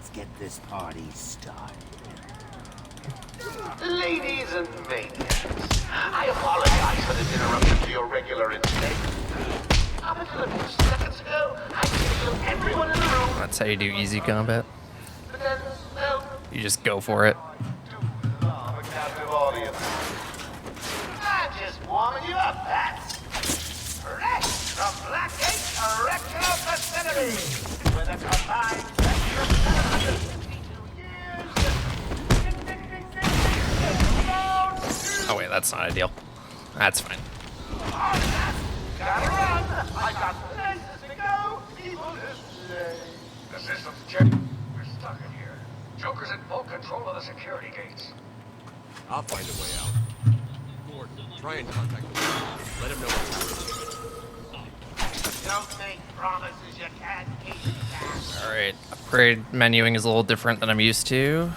Let's get this party started. Ladies and maniacs, I apologize for this interruption to your regular intake. Up until a few seconds ago, I could kill everyone in the room. That's how you do easy combat. But then, well, You just go for it. too long a captive audience. I'm just warming you up, Bats. Fresh from Blackgate Correctional Facility, with a combined session of 752 years. Oh wait, that's not ideal. That's fine. Gotta run! I got places to go, people to slay. The system's checked. We're stuck in here. Joker's in full control of the security gates. I'll find a way out. Gordon, try and contact him. Let him know what's happening. Don't make promises you can't keep, Cat. Alright, upgrade menuing is a little different than I'm used to.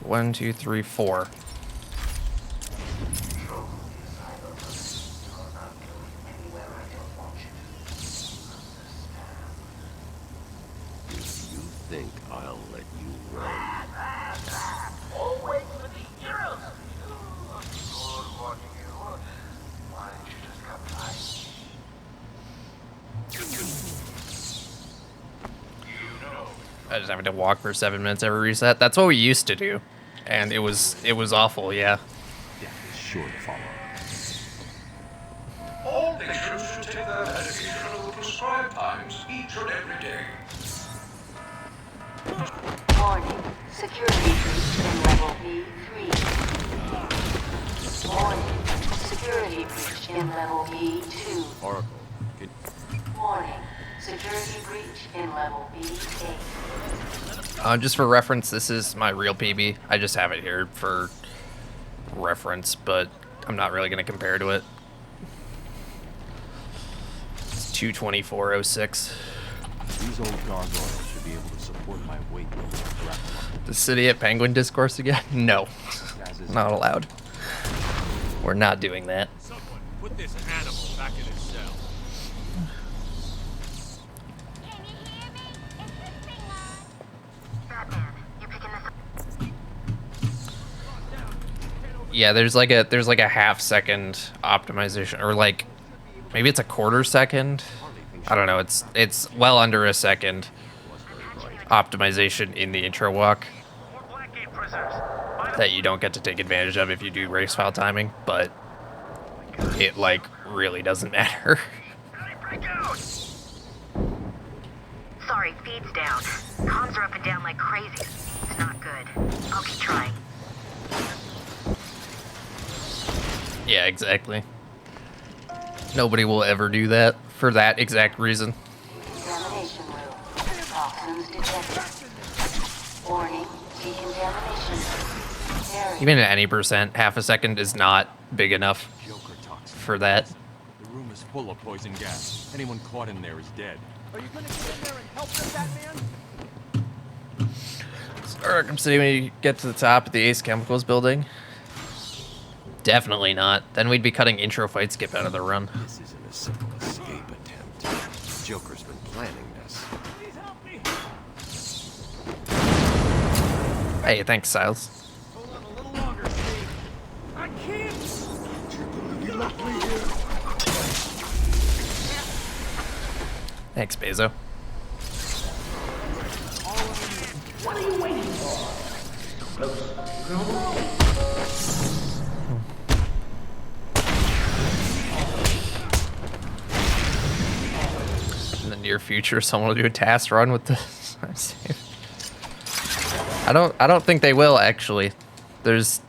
1, 2, 3, 4. Think I'll let you run? Always with the heroes. Good watching you. Why don't you just come by? I just having to walk for 7 minutes every reset. That's what we used to do. And it was awful, yeah. Death is sure to follow. All patients should take their medication at the prescribed times each and every day. Warning. Security breach in level B3. Warning. Security breach in level B2. Oracle, can... Warning. Security breach in level B8. Just for reference, this is my real PB. I just have it here for reference, but I'm not really going to compare to it. It's 224.06. These old gargoyles should be able to support my weight load correctly. The city at Penguin discourse again? No. Not allowed. We're not doing that. Someone put this animal back in its cell. Yeah, there's like a half second optimization, or like maybe it's a quarter second. I don't know. It's well under a second optimization in the intro walk that you don't get to take advantage of if you do race file timing, but it like really doesn't matter. Sorry, feed's down. Comms are up and down like crazy. It's not good. I'll keep trying. Yeah, exactly. Nobody will ever do that for that exact reason. Examination room. Toxins detected. Warning. Decontamination. Area. Even at any percent, half a second is not big enough Joker toxin. for that. The room is full of poison gas. Anyone caught in there is dead. Are you gonna get in there and help them, Batman? So Arkham City, when you get to the top of the Ace Chemicals building? Definitely not. Then we'd be cutting intro fight skip out of the run. This isn't a simple escape attempt. Joker's been planning this. Please help me. Hey, thanks, Siles. Hold on a little longer, Steve. I can't. Thanks, Bezo. What are you waiting for? In the near future, someone will do a task run with the I don't think they will, actually. There's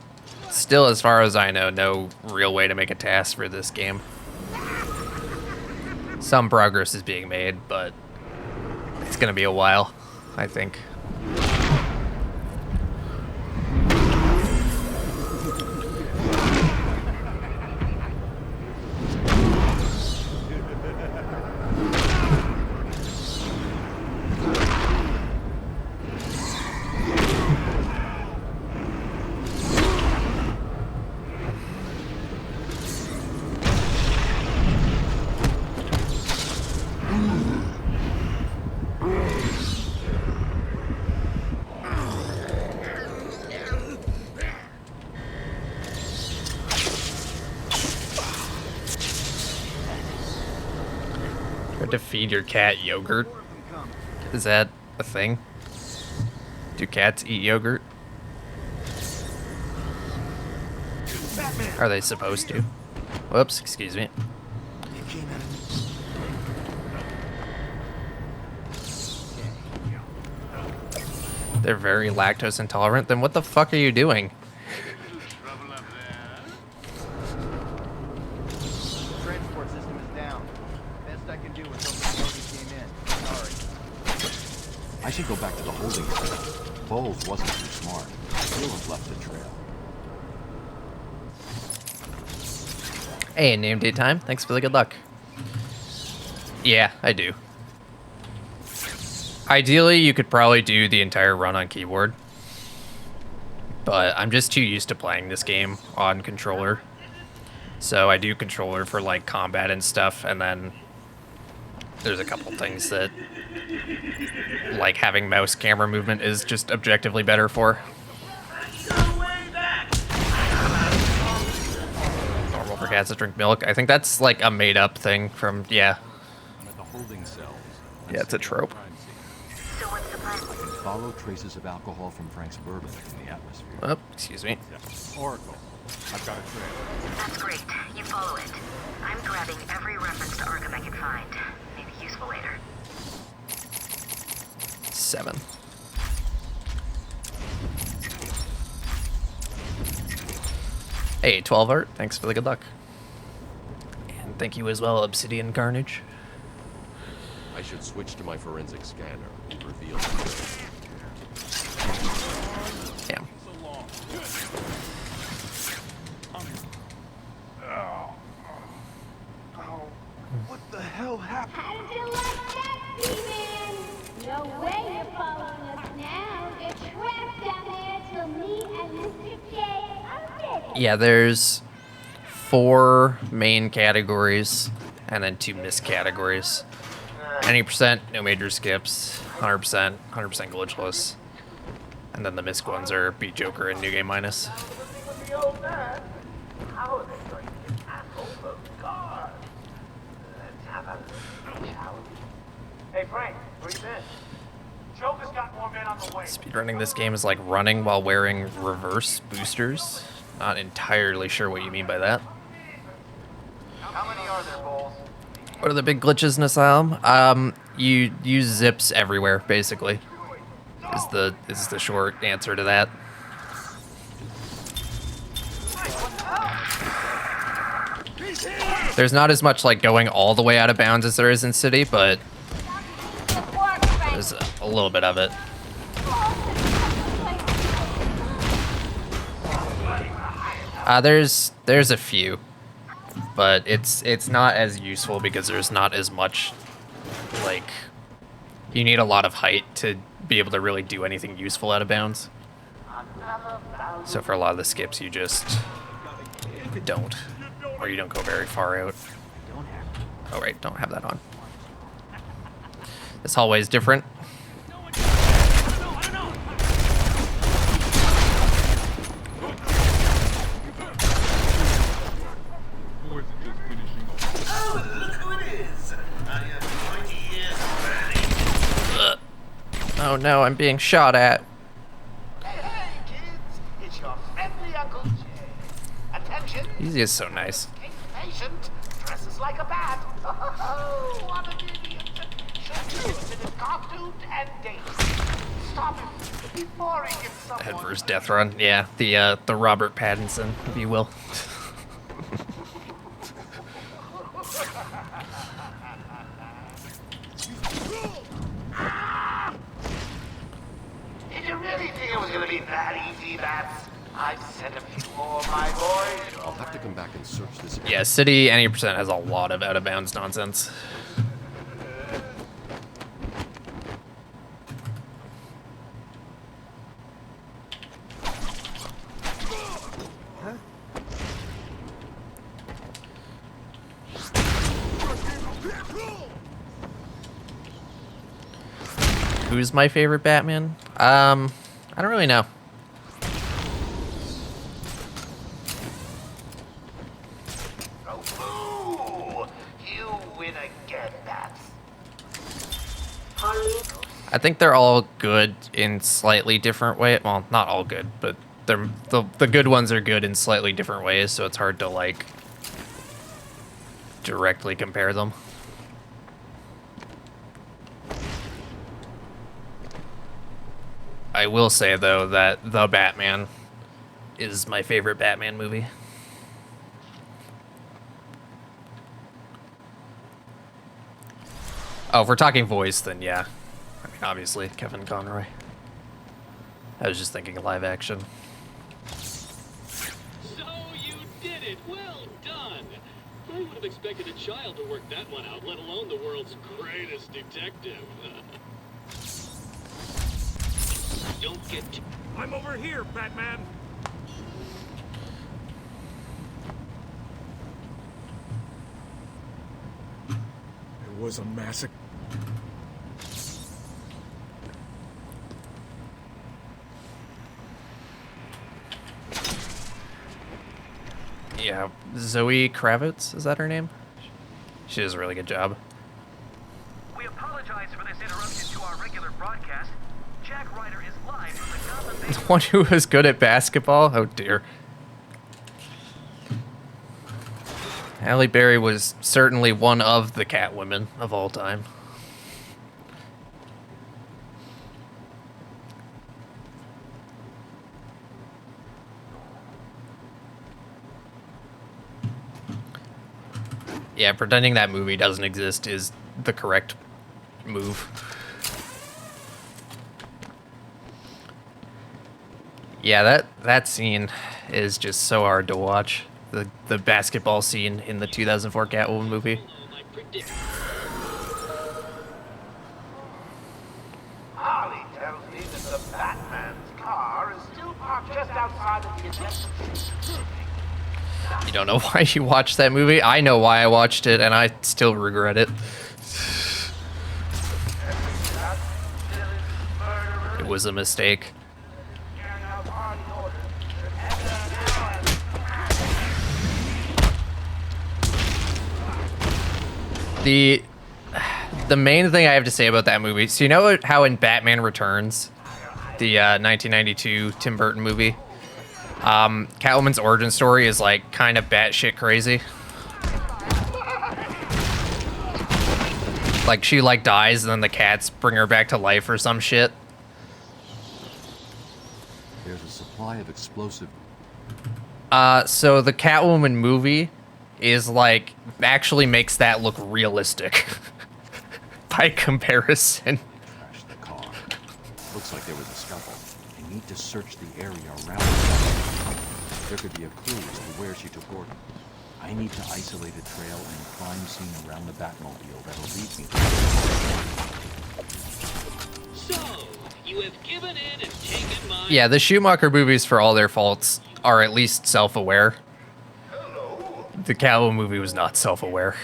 still, as far as I know, no real way to make a task for this game. Some progress is being made, but it's gonna be a while, I think. Or to feed your cat yogurt? Is that a thing? Do cats eat yogurt? Are they supposed to? Whoops, excuse me. They're very lactose intolerant. Then what the fuck are you doing? Transport system is down. Best I can do is hope the lady came in. Sorry. I should go back to the holding cell. Bowles wasn't too smart. He'll have left the trail. Hey, name date time. Thanks for the good luck. Yeah, I do. Ideally, you could probably do the entire run on keyboard. But I'm just too used to playing this game on controller. So I do controller for like combat and stuff, and then there's a couple things that like having mouse camera movement is just objectively better for. Normal for cats that drink milk. I think that's like a made up thing from, yeah. I'm at the holding cells. Yeah, it's a trope. So what's the plan? Follow traces of alcohol from Frank's bourbon in the atmosphere. Oh, excuse me. Oracle, I've got a trail. That's great. You follow it. I'm grabbing every reference to Arkham I can find. Maybe useful later. 7. Hey, 12 art. Thanks for the good luck. And thank you as well, Obsidian Carnage. I should switch to my forensic scanner and reveal. Damn. What the hell happened? How did you like that, Steven? No way you're following us now. You're trapped down there till me and Mr. J are ready. Yeah, there's 4 main categories and then 2 missed categories. 90%, no major skips. 100%, 100% glitchless. And then the missed ones are beat Joker and New Game Minus. The old man. How are they going to tackle those guards? Let's have a look, shall we? Hey, Frank, breathe in. Joker's got more men on the way. Speedrunning this game is like running while wearing reverse boosters. Not entirely sure what you mean by that. How many are there, Bowles? What are the big glitches in Asylum? You use zips everywhere, basically. Is the short answer to that. There's not as much like going all the way out of bounds as there is in City, but there's a little bit of it. There's a few, but it's not as useful because there's not as much, like, you need a lot of height to be able to really do anything useful out of bounds. So for a lot of the skips, you just don't, or you don't go very far out. Oh right, don't have that on. This hallway is different. Oh no, I'm being shot at. Hey, kids, it's your friendly Uncle Jay. Attention. He is so nice. Patient dresses like a bat. Oh, what an idiot. Should have been cartooned and dated. Stop him before he gets someone. Headfirst death run. Yeah, the Robert Pattinson, if you will. Did you really think it was going to be that easy, Bats? I've sent a few more, my boy. I'll have to come back and search this. Yeah, City 90% has a lot of out of bounds nonsense. Who's my favorite Batman? I don't really know. Oh, you win again, Bats. I think they're all good in slightly different ways. Well, not all good, but the good ones are good in slightly different ways, so it's hard to like directly compare them. I will say though that The Batman is my favorite Batman movie. Oh, if we're talking voice, then yeah. I mean, obviously, Kevin Conroy. I was just thinking live action. So you did it! Well done! I would have expected a child to work that one out, let alone the world's greatest detective. Don't get too... I'm over here, Batman. It was a massacre. Yeah, Zoe Kravitz, is that her name? She does a really good job. We apologize for this interruption to our regular broadcast. Jack Ryder is live from the Gotham The one who was good at basketball? Oh dear. Halle Berry was certainly one of the Catwomen of all time. Yeah, pretending that movie doesn't exist is the correct move. Yeah, that scene is just so hard to watch. The basketball scene in the 2004 Catwoman movie. Harley tells me that the Batman's car is still parked just outside of the ejector. You don't know why you watched that movie? I know why I watched it, and I still regret it. It was a mistake. The main thing I have to say about that movie, so you know how in Batman Returns, the 1992 Tim Burton movie, Catwoman's origin story is like kind of batshit crazy. Like she like dies and then the cats bring her back to life or some shit. There's a supply of explosive. So the Catwoman movie is like actually makes that look realistic by comparison. Crash the car. Looks like there was a scuffle. I need to search the area around the There could be a clue as to where she took order. I need to isolate a trail and crime scene around the Batmobile that'll lead me to... So, you have given in and taken my... Yeah, the Schumacher movies, for all their faults, are at least self-aware. The Catwoman movie was not self-aware.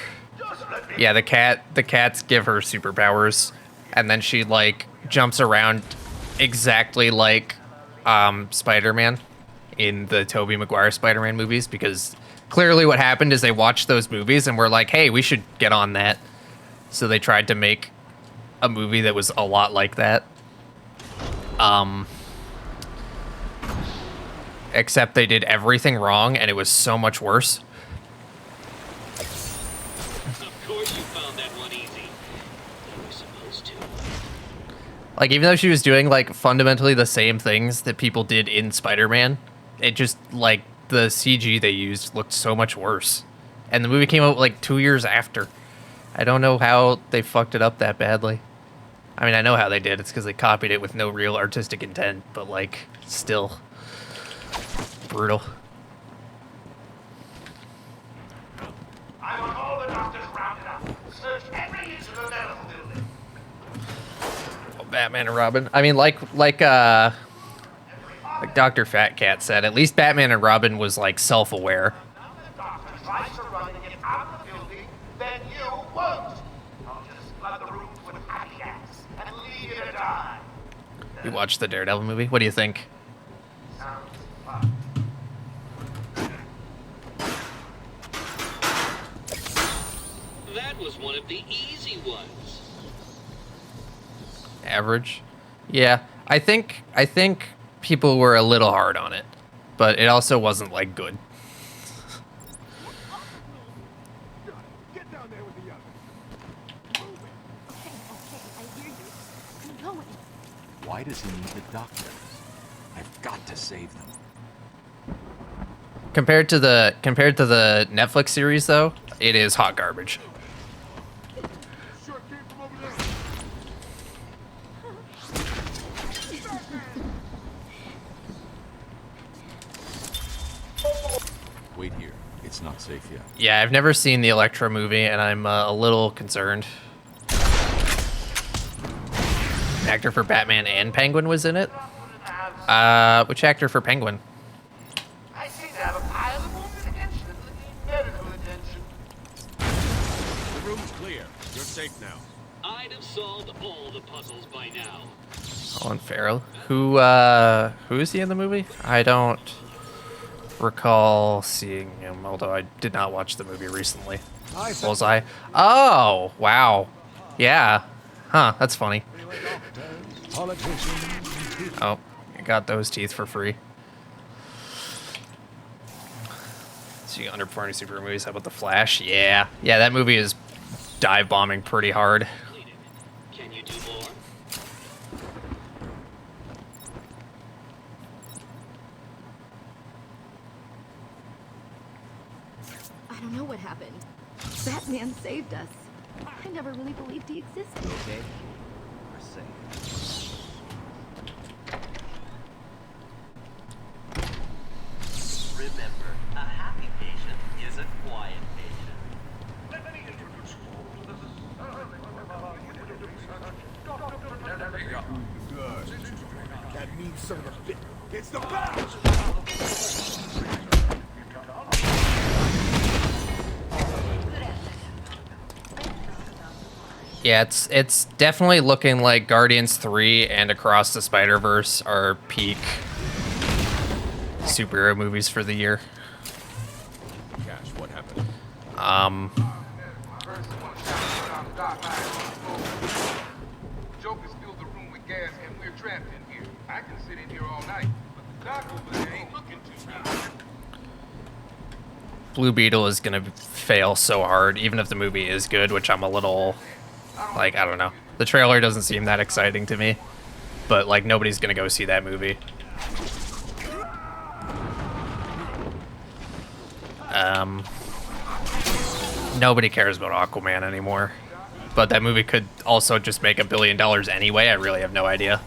Yeah, the cats give her superpowers, and then she like jumps around exactly like Spider-Man in the Tobey Maguire Spider-Man movies, because clearly what happened is they watched those movies and were like, hey, we should get on that. So they tried to make a movie that was a lot like that. Except they did everything wrong and it was so much worse. Of course you found that one easy. You were supposed to. Like, even though she was doing, like, fundamentally the same things that people did in Spider-Man, it just, like, the CG they used looked so much worse. And the movie came out, like, 2 years after. I don't know how they fucked it up that badly. I mean, I know how they did. It's because they copied it with no real artistic intent, but, like, still. Brutal. I want all the doctors rounded up. Search every inch of the medical building. Oh, Batman and Robin. I mean, like Dr. Fat Cat said, at least Batman and Robin was, like, self-aware. Now the doctor tries to run and get out of the building, then you won't. I'll just flood the rooms with happy gas and leave you to die. You watched the Daredevil movie? What do you think? Sounds fun. That was one of the easy ones. average. Yeah, I think people were a little hard on it, but it also wasn't like good. Get down there with the others. Okay, I hear you. I'm going. Why does he need the doctor? I've got to save them. Compared to the Netflix series, though, it is hot garbage. Sure came from over there. Wait here. It's not safe yet. Yeah, I've never seen the Electro movie, and I'm a little concerned. An actor for Batman and Penguin was in it. Which actor for Penguin? I seem to have a pile of wounded attention that need medical attention. The room's clear. You're safe now. I'd have solved all the puzzles by now. Colin Farrell. Who is he in the movie? I don't recall seeing him, although I did not watch the movie recently. Was I? Oh, wow. Yeah. Huh, that's funny. Oh, I got those teeth for free. So you underperforming superhero movies. How about The Flash? Yeah. Yeah, that movie is dive bombing pretty hard. Can you do more? I don't know what happened. Batman saved us. I never really believed he existed. Okay? We're safe. Remember, a happy patient is a quiet patient. Let me introduce you all to the... That means son of a bitch. It's the bat! Yeah, it's definitely looking like Guardians 3 and Across the Spider-Verse are peak superhero movies for the year. Cash, what happened? Joker's filled the room with gas and we're trapped in here. I can sit in here all night, but the doc over there ain't looking too good. Blue Beetle is gonna fail so hard, even if the movie is good, which I'm a little, like, I don't know. The trailer doesn't seem that exciting to me, but, like, nobody's gonna go see that movie. Nobody cares about Aquaman anymore, but that movie could also just make $1 billion anyway. I really have no idea.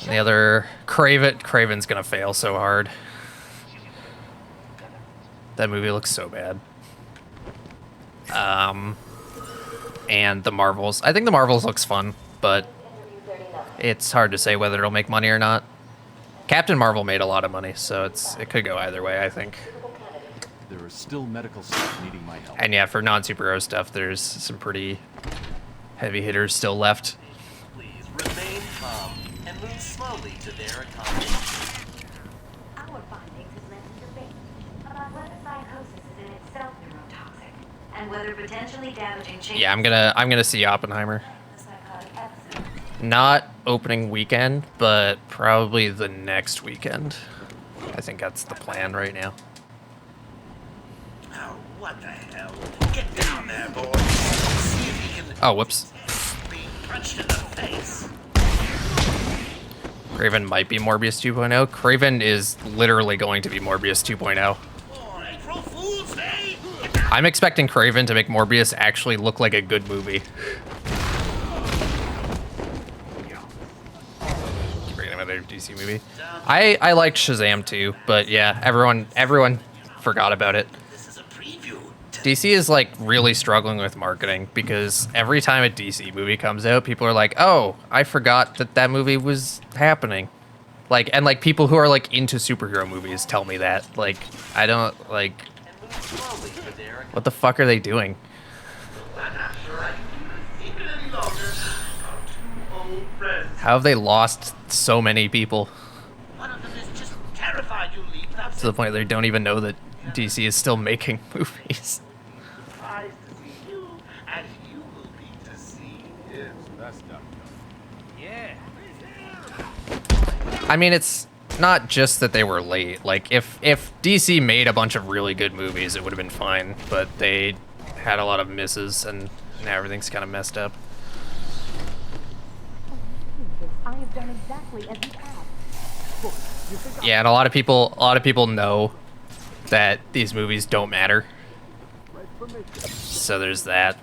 The other Craven's gonna fail so hard. That movie looks so bad. And the Marvels. I think the Marvels looks fun, but it's hard to say whether it'll make money or not. Captain Marvel made a lot of money, so it could go either way, I think. There is still medical staff needing my help. And yeah, for non-superhero stuff, there's some pretty heavy hitters still left. Please remain calm and move slowly to their accommodation. Our findings has led to debate about whether psychosis is in itself neurotoxic and whether potentially damaging changes. Yeah, I'm gonna see Oppenheimer. The psychotic episode. Not opening weekend, but probably the next weekend. I think that's the plan right now. Oh, what the hell? Get down there, boy. See if you can Oh, whoops. be punched in the face. Craven might be Morbius 2.0. Craven is literally going to be Morbius 2.0. Oh, April Fool's Day! I'm expecting Craven to make Morbius actually look like a good movie. Great, another DC movie. I liked Shazam too, but yeah, everyone forgot about it. This is a preview. DC is like really struggling with marketing because every time a DC movie comes out, people are like, "Oh, I forgot that movie was happening." Like, and like people who are like into superhero movies tell me that. Like, I don't like. And move slowly to their What the fuck are they doing? I'm not sure I can keep it any longer. Our 2 old friends. How have they lost so many people One of them is just terrified you'll leave without to the point they don't even know that DC is still making movies. Surprised to see you, as you will be to see him. That's not Yeah. I mean, it's not just that they were late. Like, if DC made a bunch of really good movies, it would have been fine. But they had a lot of misses, and now everything's kind of messed up. I have done exactly as you asked. Yeah, and a lot of people know that these movies don't matter. So there's that.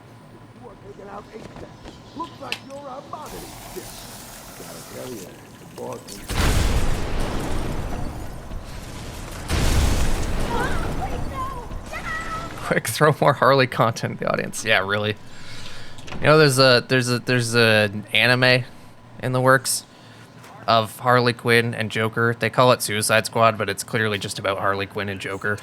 Looks like you're a modeling ship. Gotta tell you, the boss Quick, throw more Harley content in the audience. Yeah, really. You know, there's an anime in the works of Harley Quinn and Joker. They call it Suicide Squad, but it's clearly just about Harley Quinn and Joker.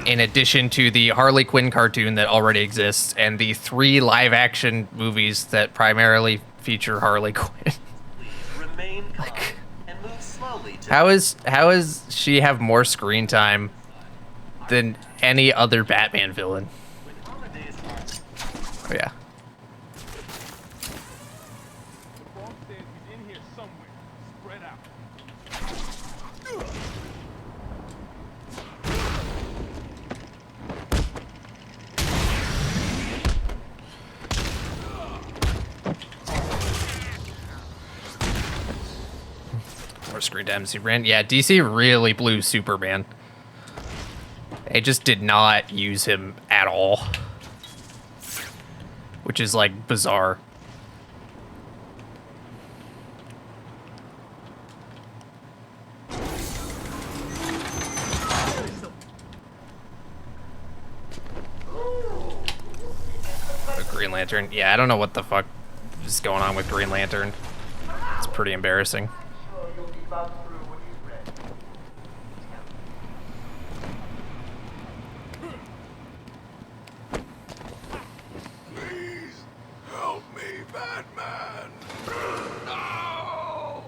In addition to the Harley Quinn cartoon that already exists and the 3 live-action movies that primarily feature Harley Quinn. Remain calm and move slowly to How is she have more screen time than any other Batman villain? holidays are. Oh yeah. The boss says he's in here somewhere. Spread out. More screen time, Superman. Yeah, DC really blew Superman. They just did not use him at all. Which is, like, bizarre. The Green Lantern. Yeah, I don't know what the fuck is going on with Green Lantern. It's pretty embarrassing. Sure you'll be about through when he's ready. Please help me, Batman. No!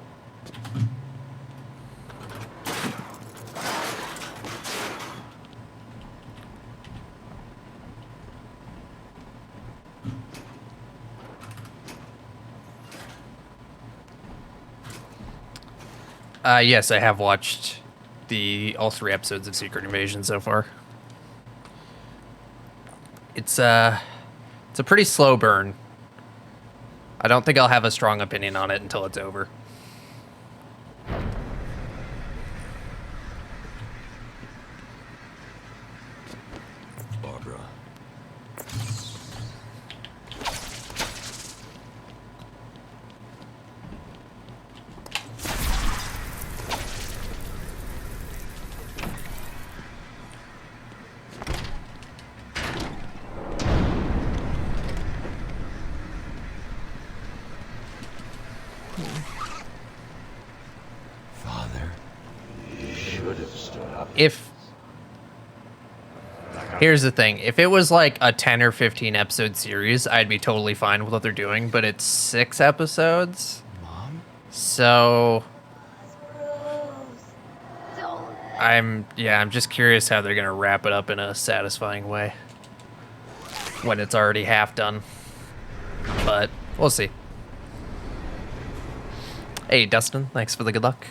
Yes, I have watched all 3 episodes of Secret Invasion so far. It's a pretty slow burn. I don't think I'll have a strong opinion on it until it's over. Barbara. Father, you should have stood up. Here's the thing, if it was like a 10 or 15 episode series, I'd be totally fine with what they're doing, but it's 6 episodes. Mom? So I'm just curious how they're gonna wrap it up in a satisfying way when it's already half done. But we'll see. Hey Dustin, thanks for the good luck.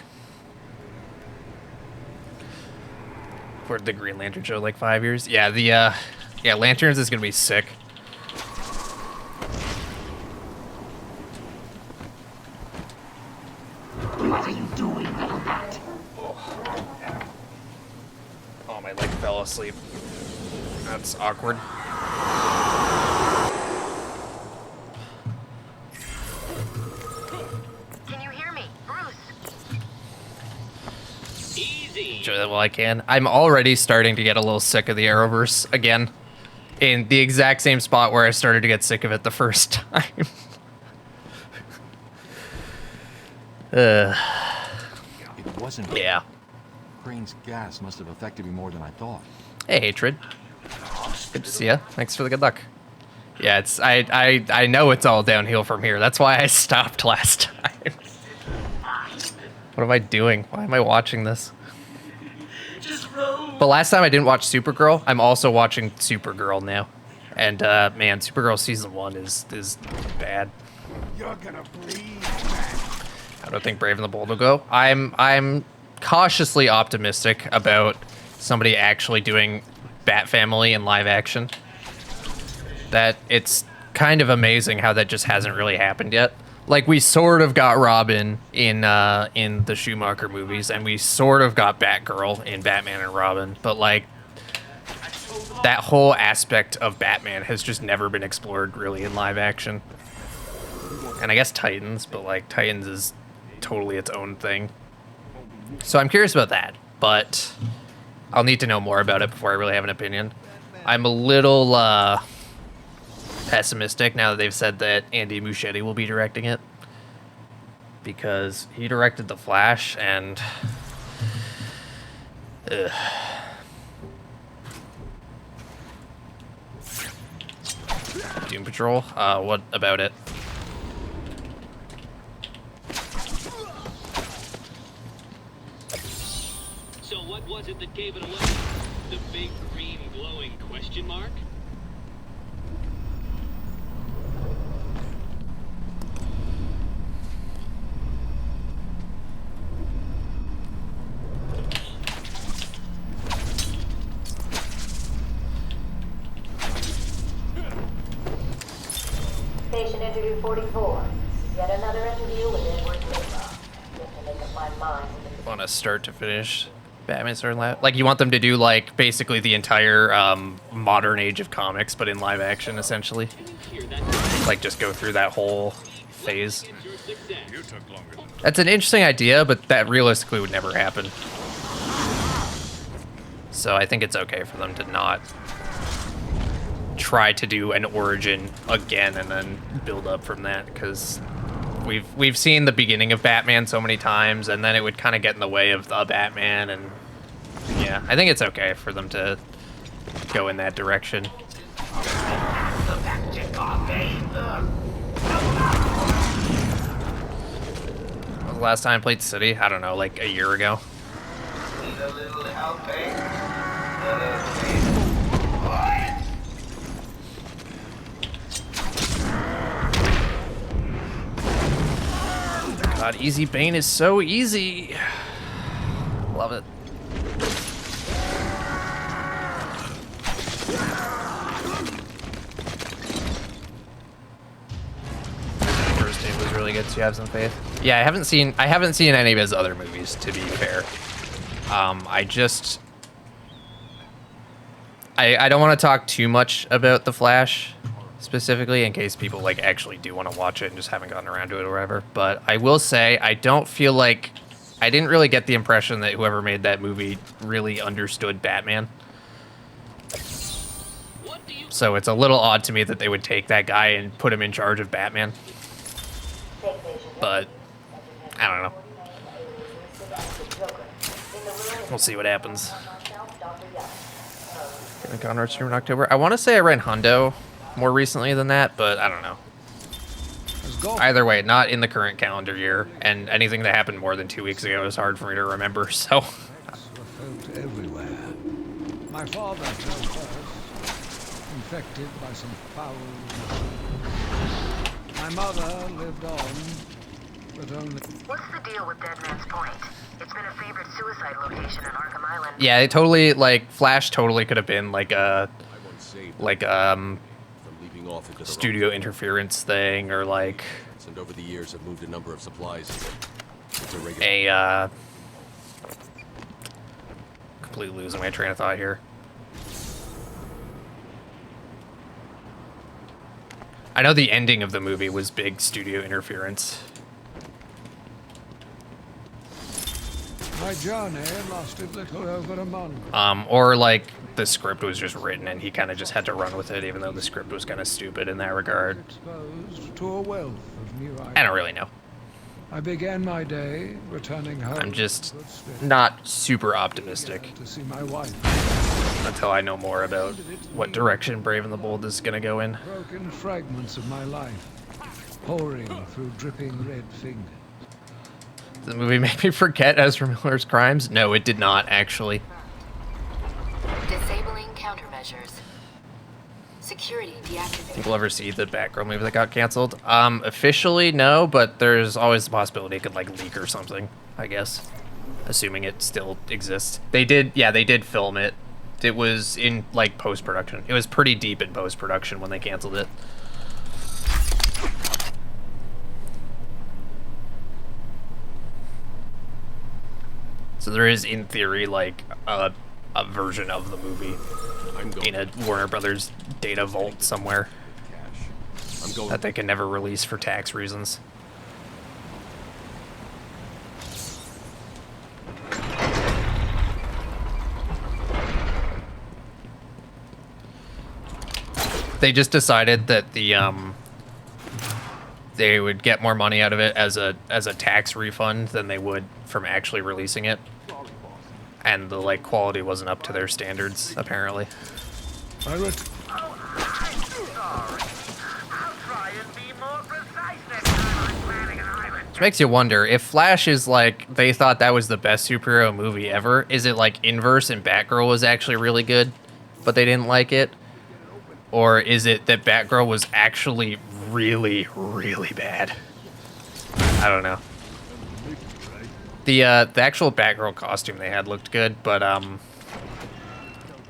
For the Green Lantern show, like 5 years. Yeah, the Lanterns is gonna be sick. What are you doing, little bat? Oh, my leg fell asleep. That's awkward. Can you hear me? Bruce? Easy. Sure that well I can. I'm already starting to get a little sick of the Arrowverse again. In the exact same spot where I started to get sick of it the first time. It wasn't. Yeah. Crane's gas must have affected me more than I thought. Hey, Hatred. Good to see ya. Thanks for the good luck. Yeah, it's I know it's all downhill from here. That's why I stopped last time. What am I doing? Why am I watching this? But last time I didn't watch Supergirl. I'm also watching Supergirl now. And, man, Supergirl Season 1 is bad. You're gonna bleed. I don't think Brave and the Bold will go. I'm cautiously optimistic about somebody actually doing Bat Family in live action. That it's kind of amazing how that just hasn't really happened yet. Like, we sort of got Robin in the Schumacher movies, and we sort of got Batgirl in Batman and Robin, but like that whole aspect of Batman has just never been explored really in live action. And I guess Titans, but like Titans is totally its own thing. So I'm curious about that, but I'll need to know more about it before I really have an opinion. I'm a little pessimistic now that they've said that Andy Muschietti will be directing it, because he directed The Flash and Doom Patrol. What about it? So what was it that gave it away? The big green glowing question mark? Patient interview 44. This is yet another interview with Edward Nima. You have to make up my mind. Want to start to finish Batman starting live? Like, you want them to do like basically the entire modern age of comics, but in live action, essentially. Like, just go through that whole phase. That's an interesting idea, but that realistically would never happen. So I think it's okay for them to not try to do an origin again and then build up from that, because we've seen the beginning of Batman so many times, and then it would kind of get in the way of the Batman, and yeah, I think it's okay for them to go in that direction. When was the last time I played City? I don't know, like a year ago. Need a little help, eh? God, Easy Bane is so easy. Love it. First Aid was really good, so you have some faith. Yeah, I haven't seen any of his other movies, to be fair. I don't want to talk too much about The Flash specifically, in case people like actually do want to watch it and just haven't gotten around to it or whatever. But I will say, I don't feel like, I didn't really get the impression that whoever made that movie really understood Batman. So it's a little odd to me that they would take that guy and put him in charge of Batman. But I don't know. We'll see what happens. Gonna Conrad stream in October. I want to say I ran Hundo more recently than that, but I don't know. Either way, not in the current calendar year, and anything that happened more than 2 weeks ago is hard for me to remember, so. Everywhere. My father fell first, infected by some foul. My mother lived on, but only. What's the deal with Dead Man's Point? It's been a favorite suicide location in Arkham Island. Yeah, it totally, like, Flash totally could have been like a, studio interference thing, or like And over the years, I've moved a number of supplies. Completely losing my train of thought here. I know the ending of the movie was big studio interference. My journey lasted little over a month. Or like the script was just written and he kind of just had to run with it, even though the script was kind of stupid in that regard. Exposed to a wealth of new ideas. I don't really know. I began my day returning home. I'm just not super optimistic to see my wife. Until I know more about what direction Brave and the Bold is gonna go in. Broken fragments of my life, pouring through dripping red fingers. Did the movie make me forget Ezra Miller's crimes? No, it did not, actually. measures. Security deactivated. Think we'll ever see the Batgirl movie that got canceled? Officially, no, but there's always the possibility it could, like, leak or something, I guess. Assuming it still exists. They did film it. It was in, like, post-production. It was pretty deep in post-production when they canceled it. So there is, in theory, like, a version of the movie in a Warner Brothers data vault somewhere that they can never release for tax reasons. They just decided that they would get more money out of it as a tax refund than they would from actually releasing it. And the, like, quality wasn't up to their standards, apparently. Which makes you wonder, if Flash is, like, they thought that was the best superhero movie ever, is it, like, inverse and Batgirl was actually really good, but they didn't like it? Or is it that Batgirl was actually really, really bad? I don't know. The actual Batgirl costume they had looked good, but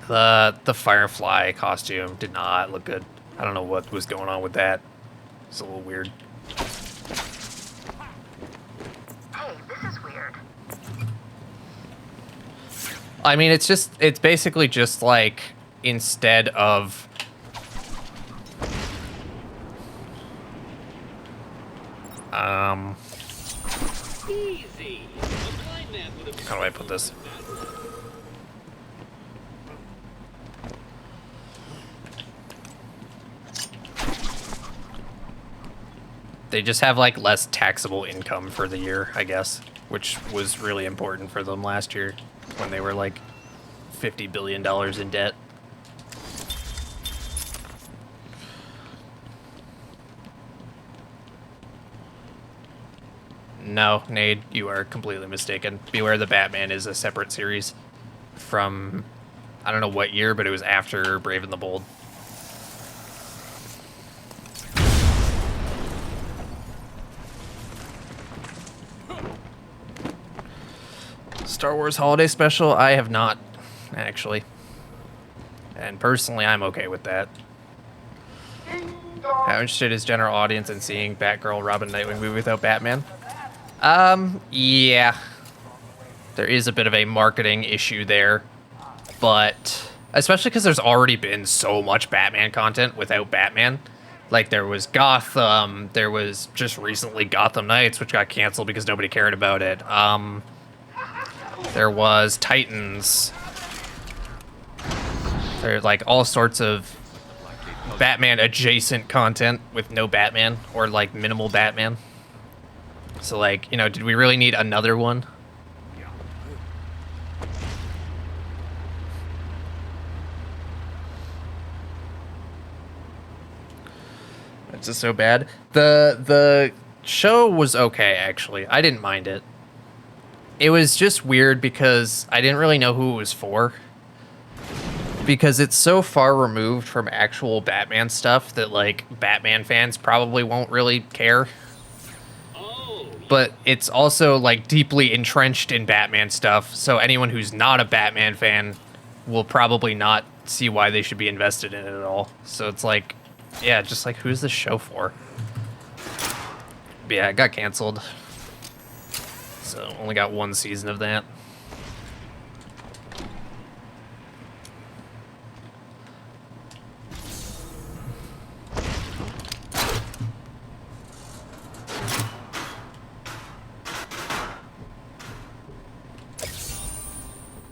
the Firefly costume did not look good. I don't know what was going on with that. It's a little weird. Hey, this is weird. I mean, it's basically just like, instead of Easy. how do I put this? They just have, like, less taxable income for the year, I guess, which was really important for them last year when they were, like, $50 billion in debt. No, Nade, you are completely mistaken. Beware the Batman is a separate series from, I don't know what year, but it was after Brave and the Bold. Star Wars Holiday Special? I have not, actually. And personally, I'm okay with that. How interested is general audience in seeing Batgirl, Robin, Nightwing movie without Batman? Yeah. There is a bit of a marketing issue there, but especially because there's already been so much Batman content without Batman. Like, there was Gotham, there was just recently Gotham Knights, which got canceled because nobody cared about it. There was Titans. There's, like, all sorts of Batman adjacent content with no Batman, or, like, minimal Batman. So, like, you know, did we really need another one? It's just so bad. The show was okay, actually. I didn't mind it. It was just weird because I didn't really know who it was for. Because it's so far removed from actual Batman stuff that, like, Batman fans probably won't really care. But it's also, like, deeply entrenched in Batman stuff, so anyone who's not a Batman fan will probably not see why they should be invested in it at all. So it's like, yeah, just like, who's this show for? But yeah, it got canceled. So only got one season of that.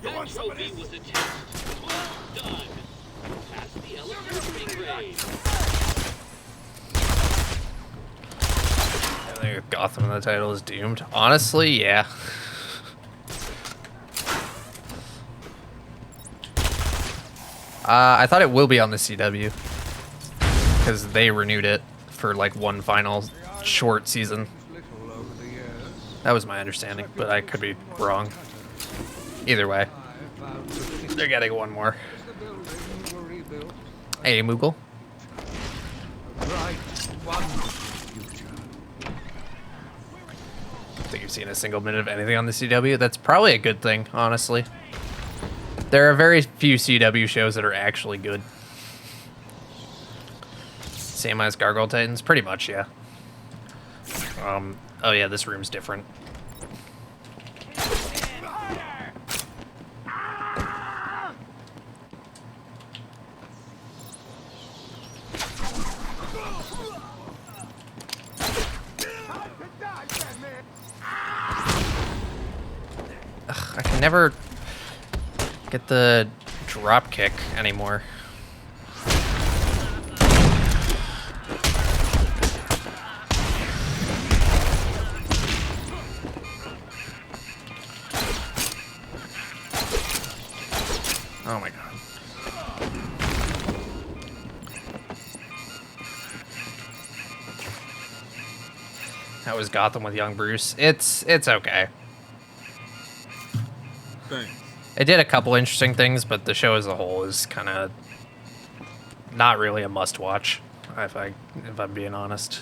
That trophy was a test. Well done. Pass the elevator grade. I think Gotham in the title is doomed. Honestly, yeah. I thought it will be on the CW. Because they renewed it for, like, one final short season. That was my understanding, but I could be wrong. Either way, they're getting one more. Hey, Moogle. Bright, wonderful future. Think you've seen a single minute of anything on the CW? That's probably a good thing, honestly. There are very few CW shows that are actually good. Same as Gargoyle Titans? Pretty much, yeah. Oh yeah, this room's different. Ugh, I can never get the drop kick anymore. Oh my god. That was Gotham with young Bruce. It's okay. Thanks. It did a couple interesting things, but the show as a whole is kind of not really a must-watch, if I'm being honest.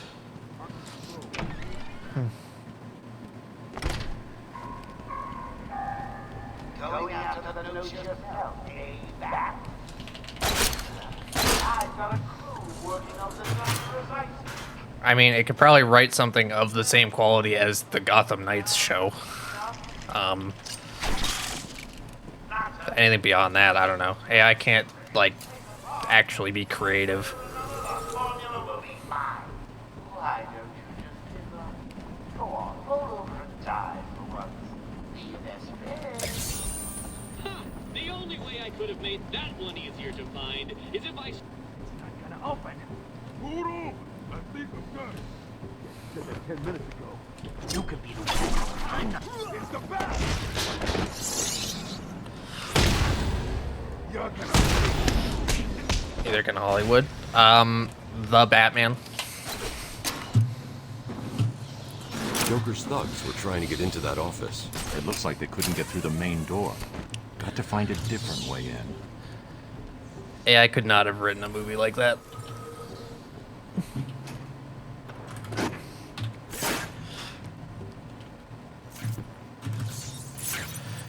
Going out to the notes yourself, eh, Bat? I've got a crew working on the numbers I I mean, it could probably write something of the same quality as the Gotham Knights show. Anything beyond that, I don't know. Hey, I can't, like, actually be creative. formula will be fine. Why don't you just give up? Go on, roll over and die for once. Be your best friend. Huh, the only way I could have made that one easier to find is if I... It's not gonna open. Hold on. I think I'm done. Said that 10 minutes ago. You could be the one. I'm not. It's the bat! You're gonna... Neither can Hollywood. The Batman. Joker's thugs were trying to get into that office. It looks like they couldn't get through the main door. Got to find a different way in. AI could not have written a movie like that.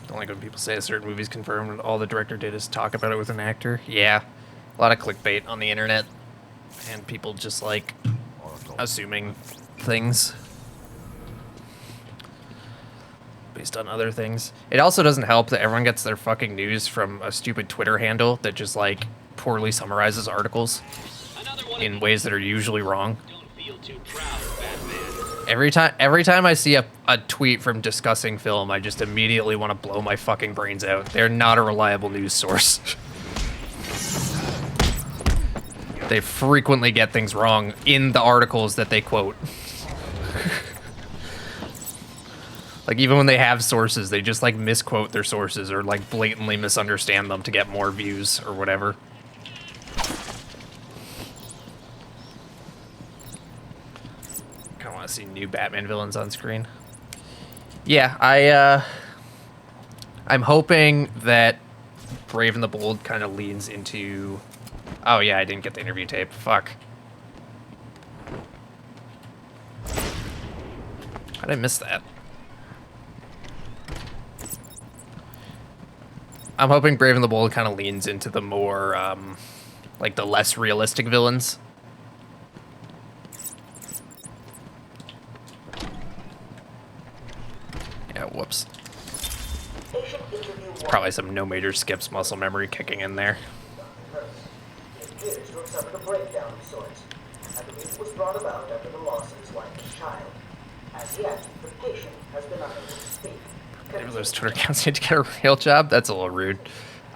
Don't like when people say a certain movie's confirmed and all the director did is talk about it with an actor. Yeah, a lot of clickbait on the internet. And people just like assuming things based on other things. It also doesn't help that everyone gets their fucking news from a stupid Twitter handle that just like poorly summarizes articles in ways that are usually wrong. Don't feel too proud, Batman. Every time I see a tweet from Discussing Film, I just immediately want to blow my fucking brains out. They're not a reliable news source. They frequently get things wrong in the articles that they quote. Like, even when they have sources, they just, like, misquote their sources or, like, blatantly misunderstand them to get more views or whatever. Kind of want to see new Batman villains on screen. Yeah, I'm hoping that Brave and the Bold kind of leans into... Oh, yeah, I didn't get the interview tape. Fuck. How did I miss that? I'm hoping Brave and the Bold kind of leans into the more, like, the less realistic villains. Yeah, whoops. It's probably some no major skips muscle memory kicking in there. It appears to have suffered a breakdown of sorts. I believe it was brought about after the loss of his wife and child. As yet, the patient has been unable to speak. Maybe those Twitter accounts need to get a real job? That's a little rude.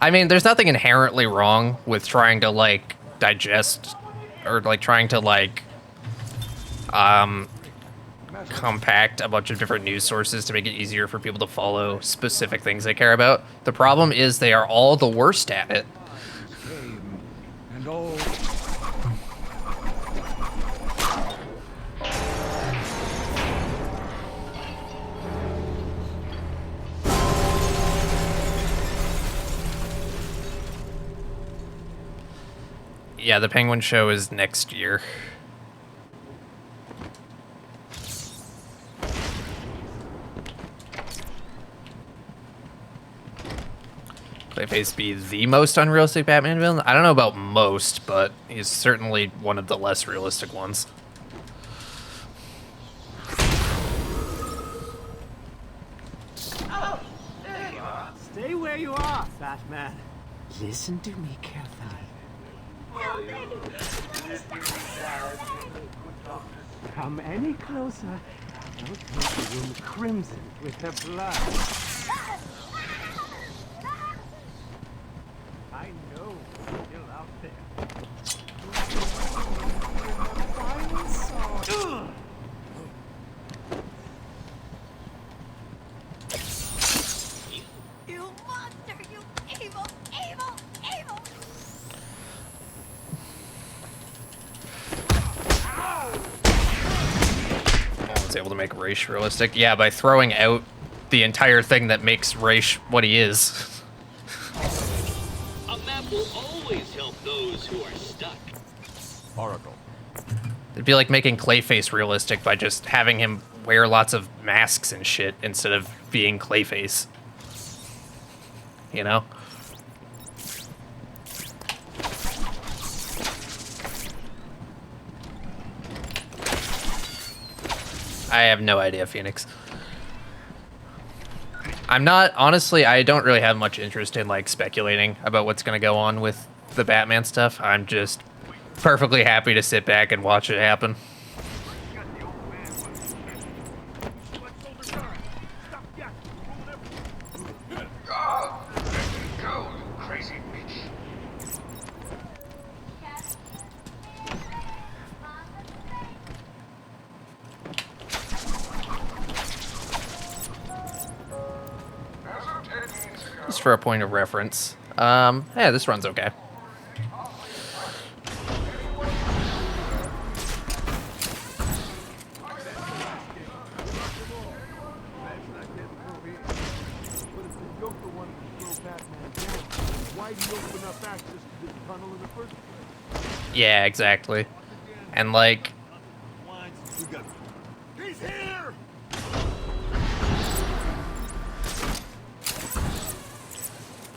I mean, there's nothing inherently wrong with trying to, like, digest or, like, trying to, like, compact a bunch of different news sources to make it easier for people to follow specific things they care about. The problem is they are all the worst at it. And all Yeah, the Penguin show is next year. Clayface be the most unrealistic Batman villain? I don't know about most, but he's certainly one of the less realistic ones. Oh, there you are. Stay where you are, fat man. Listen to me carefully. Come any closer, I'll make the room crimson with her blood. I know you're still out there. You monster! You evil, evil, evil! I was able to make Raish realistic. Yeah, by throwing out the entire thing that makes Raish what he is. A map will always help those who are stuck. Oracle. It'd be like making Clayface realistic by just having him wear lots of masks and shit instead of being Clayface. You know? I have no idea, Phoenix. I'm not, honestly, I don't really have much interest in, like, speculating about what's going to go on with the Batman stuff. I'm just perfectly happy to sit back and watch it happen. Go, you crazy bitch. Just for a point of reference. Yeah, this run's okay. Yeah, exactly. And like, He's here!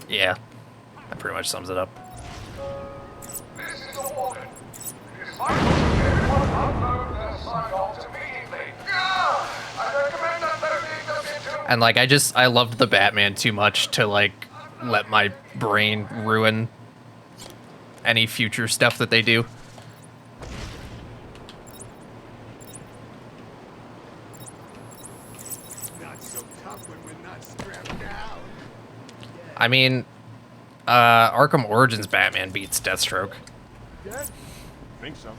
yeah, that pretty much sums it up. This is a warning. It is my duty everyone upload their sign-offs immediately. I recommend that there be into... And like, I loved the Batman too much to like let my brain ruin any future stuff that they do. Not so tough when we're not strapped down. I mean, Arkham Origins Batman beats Deathstroke. Dead? Think so.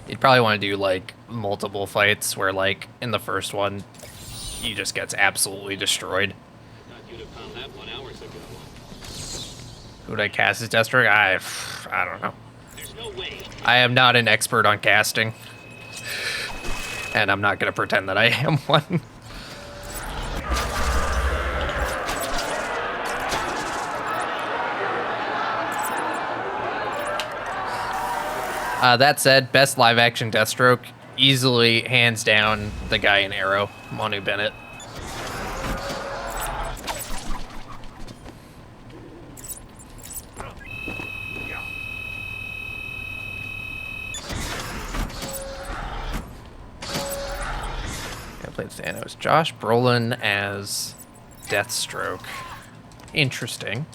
You'd probably want to do like multiple fights where like in the first one he just gets absolutely destroyed. Thought you'd have found that 1 hour ago. Who'd I cast as Deathstroke? I don't know. There's no way. I am not an expert on casting. And I'm not going to pretend that I am one. That said, best live-action Deathstroke, easily, hands down, the guy in Arrow, Manu Bennett. I played Thanos. Josh Brolin as Deathstroke. Interesting.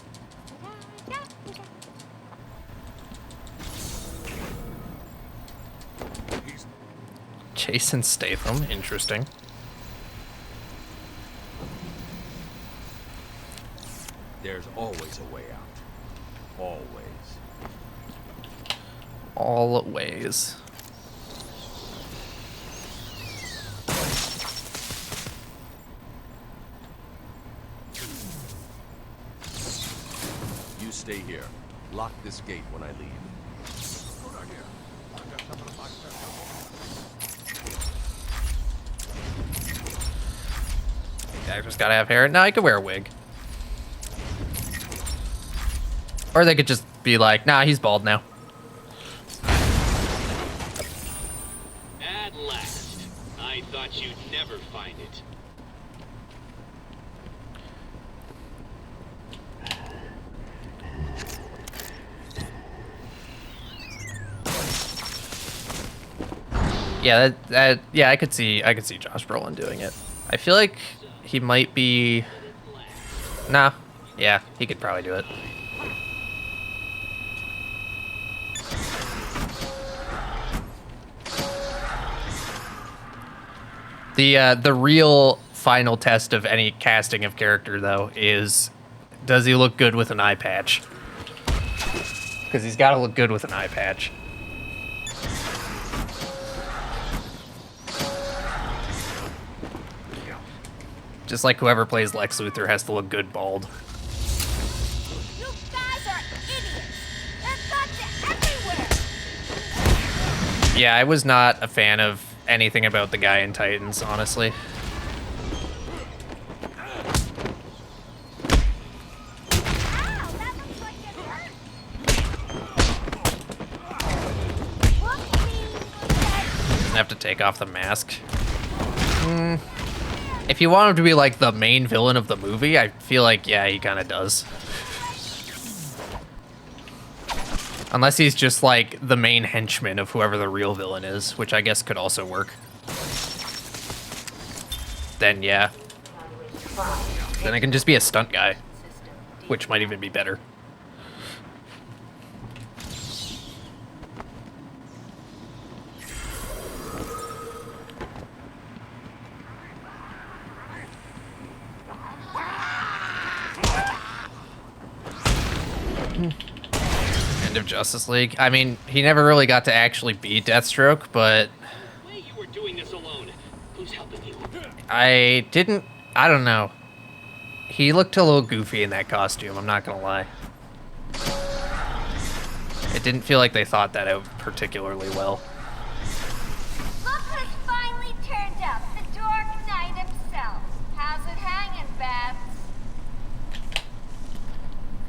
Jason Statham, interesting. There's always a way out. Always. Always. stay here. Lock this gate when I leave. Good idea. I've got something to myself. Actors gotta have hair. No, I could wear a wig. Or they could just be like, nah, he's bald now. At last. I thought you'd never find it. Yeah, yeah, I could see Josh Brolin doing it. I feel like he might be. Nah, yeah, he could probably do it. The real final test of any casting of character though is, does he look good with an eye patch? Because he's got to look good with an eye patch. Just like whoever plays Lex Luthor has to look good bald. You guys are idiots. There's thugs everywhere. Yeah, I was not a fan of anything about the guy in Titans, honestly. Doesn't have to take off the mask. If you want him to be like the main villain of the movie, I feel like, yeah, he kind of does. Unless he's just like the main henchman of whoever the real villain is, which I guess could also work. Then yeah. Then I can just be a stunt guy, which might even be better. End of Justice League. I mean, he never really got to actually be Deathstroke, but You were doing this alone. Who's helping you? I don't know. He looked a little goofy in that costume, I'm not gonna lie. It didn't feel like they thought that out particularly well. Look who's finally turned up. The Dark Knight himself. How's it hanging, Babs?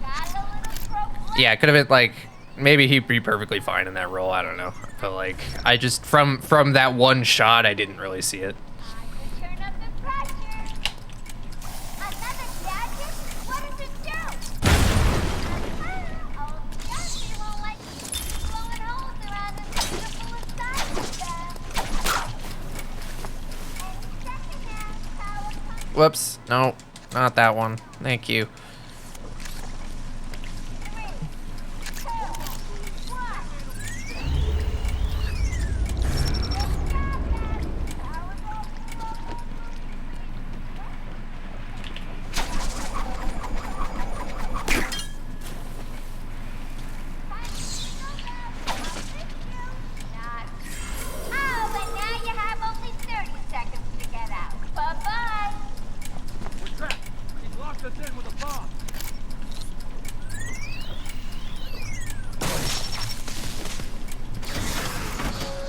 Got a little throat. Yeah, it could have been like, maybe he'd be perfectly fine in that role, I don't know. But like, I just, from that one shot, I didn't really see it. Turn up the pressure. Another gadget? What does it do? Oh, Jesse won't like blowing holes around his beautiful asylum, Babs. And second-hand power comes. Whoops, no, not that one. Thank you. Oh, but now you have only 30 seconds to get out. Bye-bye. We're trapped. He's locked us in with a bomb.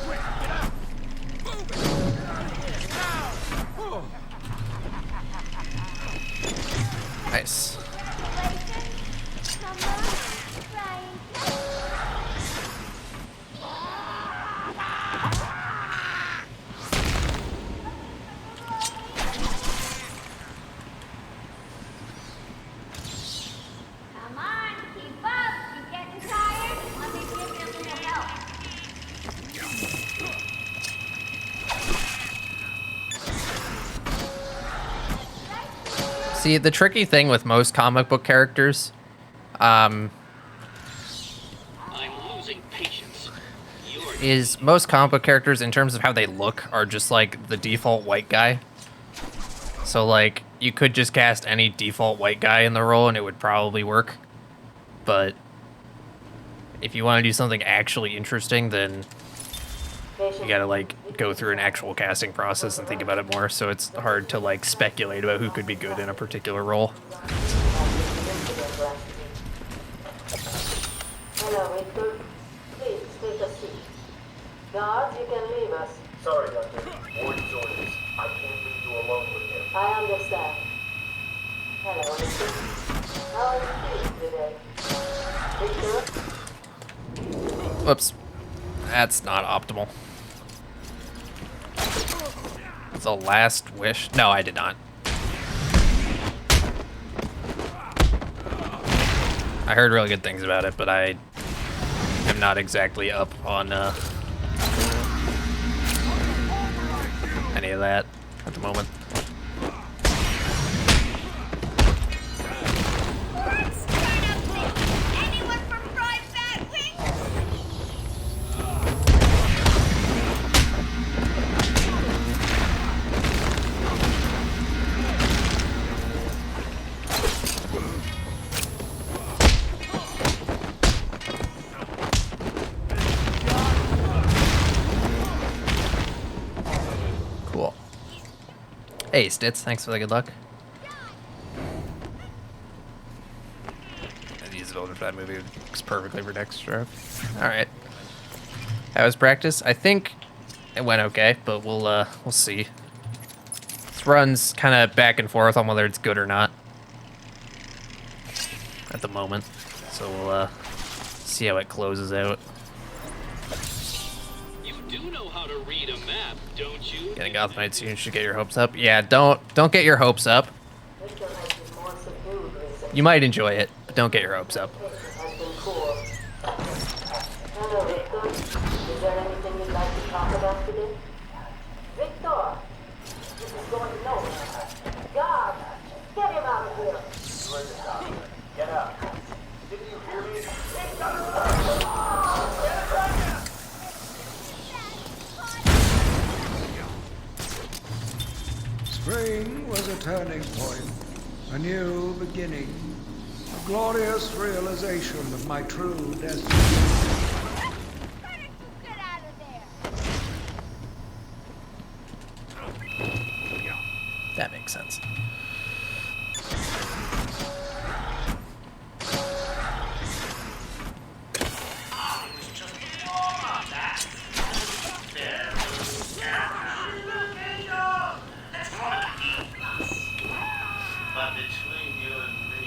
Quick, get out. Move it. Get out of here. Now. Nice. Come on, Brian. Come on, keep up. You getting tired? Let me give you a little help. See, the tricky thing with most comic book characters, I'm losing patience. is most comic book characters, in terms of how they look, are just like the default white guy. So like, you could just cast any default white guy in the role and it would probably work. But if you want to do something actually interesting, then you gotta like go through an actual casting process and think about it more. So it's hard to like speculate about who could be good in a particular role. Hello, Victor. Please, take a seat. Guards, you can leave us. Sorry, Doctor. Warden's orders. I can't leave you alone with him. I understand. Hello, Victor. How are you feeling today? Victor? Whoops. That's not optimal. The last wish? No, I did not. I heard really good things about it, but I am not exactly up on any of that at the moment. Cool. Hey, Stitz, thanks for the good luck. And use it over for that movie. It works perfectly for next strap. Alright. How was practice? I think it went okay, but we'll see. This runs kind of back and forth on whether it's good or not at the moment. So we'll see how it closes out. You do know how to read a map, don't you? Getting Gotham Knights, you should get your hopes up. Yeah, don't get your hopes up. You might enjoy it, but don't get your hopes up. Hello, Victor. Is there anything you'd like to talk about today? Victor! This is going nowhere. God! Get him out of here! Where's the doctor? Get up. Didn't you hear me? Spring was a turning point, a new beginning, a glorious realization of my true destiny. That makes sense. But between you and me,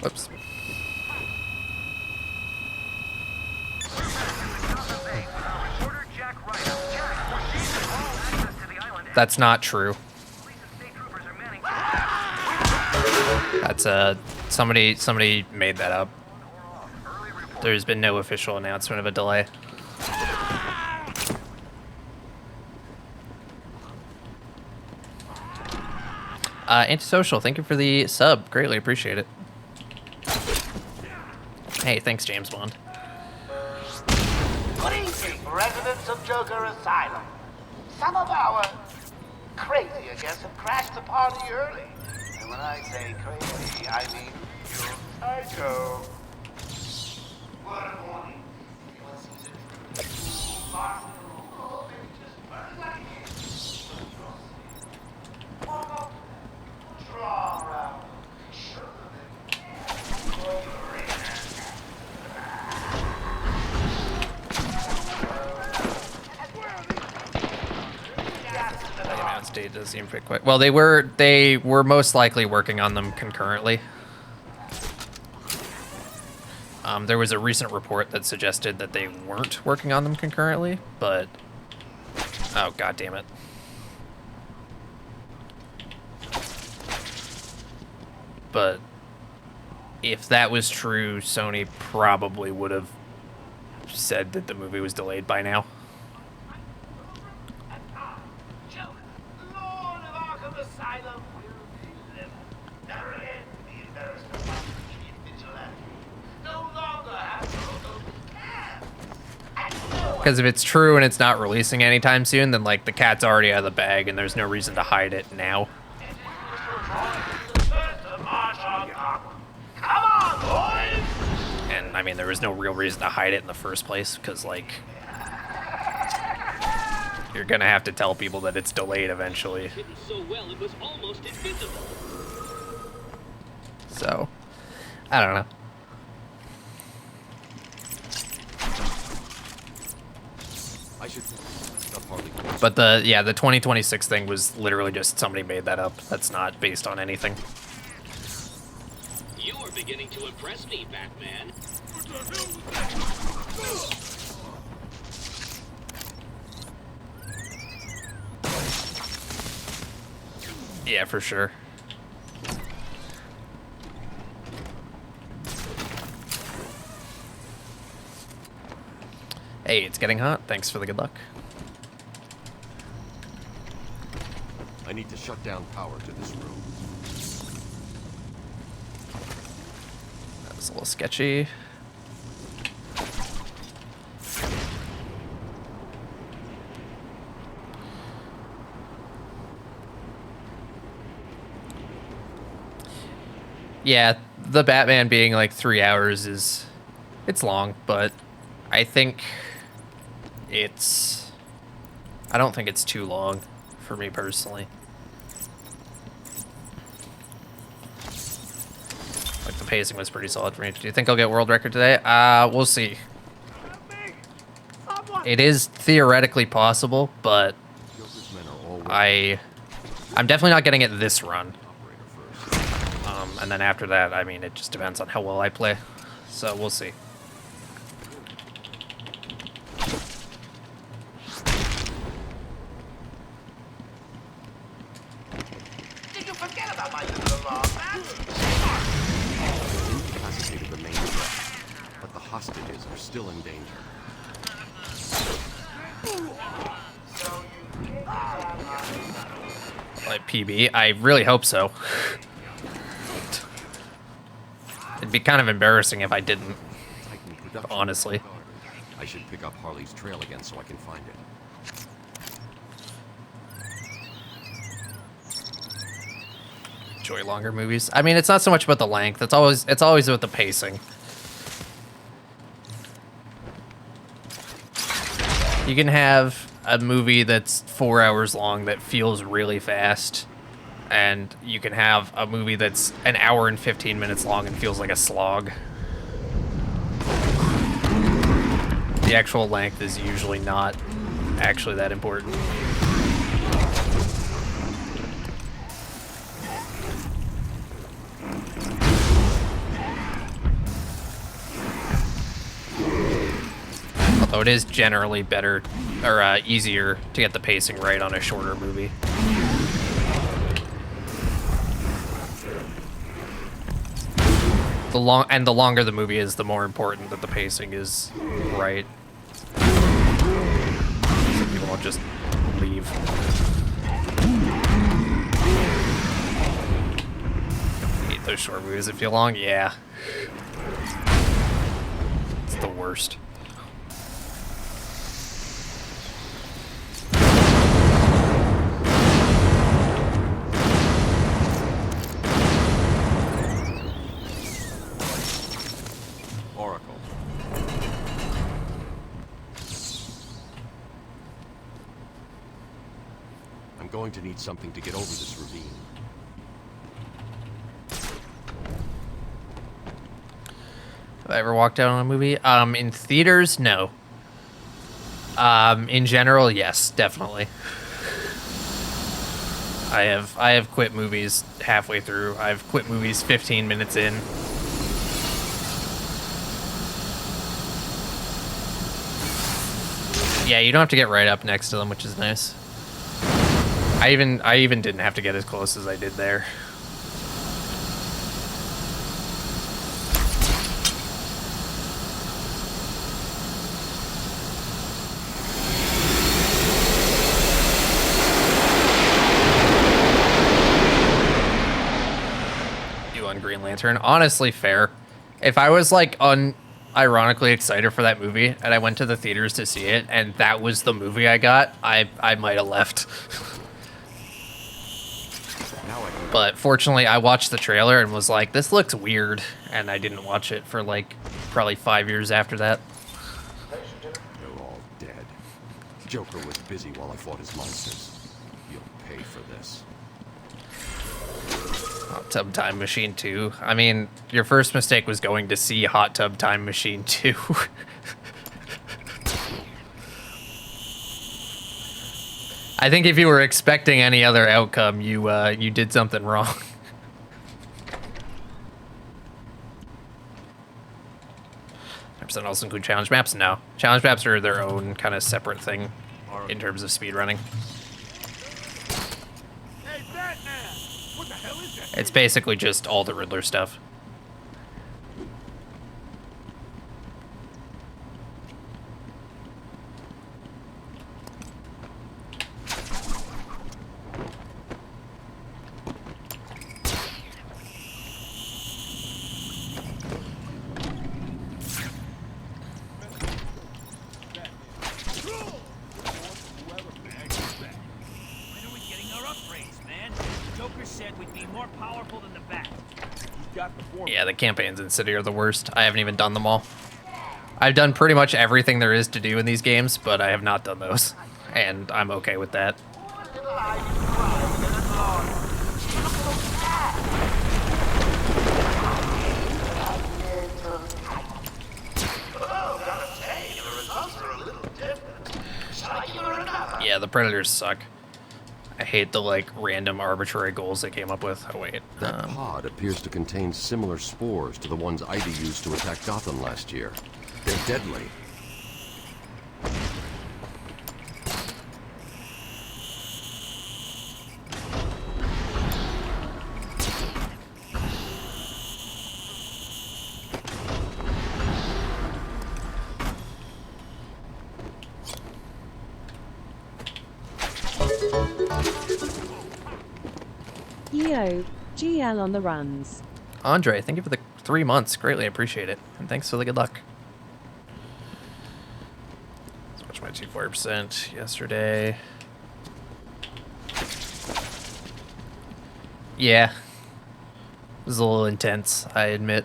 Whoops. That's not true. That's somebody made that up. There's been no official announcement of a delay. Antisocial, thank you for the sub. Greatly appreciate it. Hey, thanks, James Bond. Good evening, residents of Joker Asylum. Some of our crazy guests have crashed the party early. And when I say crazy, I mean pure psycho. What a morning. State does seem pretty quick. Well, they were most likely working on them concurrently. There was a recent report that suggested that they weren't working on them concurrently, but oh god damn it. But if that was true, Sony probably would have said that the movie was delayed by now. Lord of Arkham Asylum will be living. Never again be embarrassed to watch the chief vigilante. No longer have to go to Because if it's true and it's not releasing anytime soon, then like the cat's already out of the bag and there's no reason to hide it now. Come on, boys! And I mean, there was no real reason to hide it in the first place because like you're gonna have to tell people that it's delayed eventually. Hidden so well it was almost invisible. So, I don't know. I should pick up Harley. But the 2026 thing was literally just somebody made that up. That's not based on anything. You are beginning to impress me, Batman. Yeah, for sure. Hey, it's getting hot. Thanks for the good luck. I need to shut down power to this room. That was a little sketchy. Yeah, the Batman being like 3 hours it's long, but I think I don't think it's too long for me personally. Like the pacing was pretty solid for me. Do you think I'll get world record today? We'll see. It is theoretically possible, but I'm definitely not getting it this run. And then after that, I mean, it just depends on how well I play. So we'll see. Did you forget about my little law, man? Incapacitated the main threat, but the hostages are still in danger. Like PB, I really hope so. It'd be kind of embarrassing if I didn't, honestly. I should pick up Harley's trail again so I can find it. Enjoy longer movies. I mean, it's not so much about the length. It's always about the pacing. You can have a movie that's 4 hours long that feels really fast, and you can have a movie that's an hour and 15 minutes long and feels like a slog. The actual length is usually not actually that important. Although it is generally better or easier to get the pacing right on a shorter movie. The longer the movie is, the more important that the pacing is right. So people won't just leave. Hate those short movies that feel long. Yeah, it's the worst. Going to need something to get over this ravine. Have I ever walked out on a movie? In theaters, no. In general, yes, definitely. I have quit movies halfway through. I've quit movies 15 minutes in. Yeah, you don't have to get right up next to them, which is nice. I even didn't have to get as close as I did there. You on Green Lantern? Honestly, fair. If I was like unironically excited for that movie and I went to the theaters to see it and that was the movie I got, I might have left. But fortunately, I watched the trailer and was like, this looks weird. And I didn't watch it for like probably 5 years after that. They're all dead. Joker was busy while I fought his monsters. You'll pay for this. Hot Tub Time Machine 2. I mean, your first mistake was going to see Hot Tub Time Machine 2. I think if you were expecting any other outcome, you did something wrong. Does that also include challenge maps? No. Challenge maps are their own kind of separate thing in terms of speedrunning. Hey, Batman! What the hell is that? It's basically just all the Riddler stuff. Yeah, the campaigns in City are the worst. I haven't even done them all. I've done pretty much everything there is to do in these games, but I have not done those. And I'm okay with that. Yeah, the Predators suck. I hate the, like, random arbitrary goals they came up with. Oh, wait. That pod appears to contain similar spores to the ones Ivy used to attack Gotham last year. They're deadly. Yo, GL on the runs. Andre, thank you for the 3 months. Greatly appreciate it. And thanks for the good luck. Switched my 240% yesterday. Yeah. It was a little intense, I admit.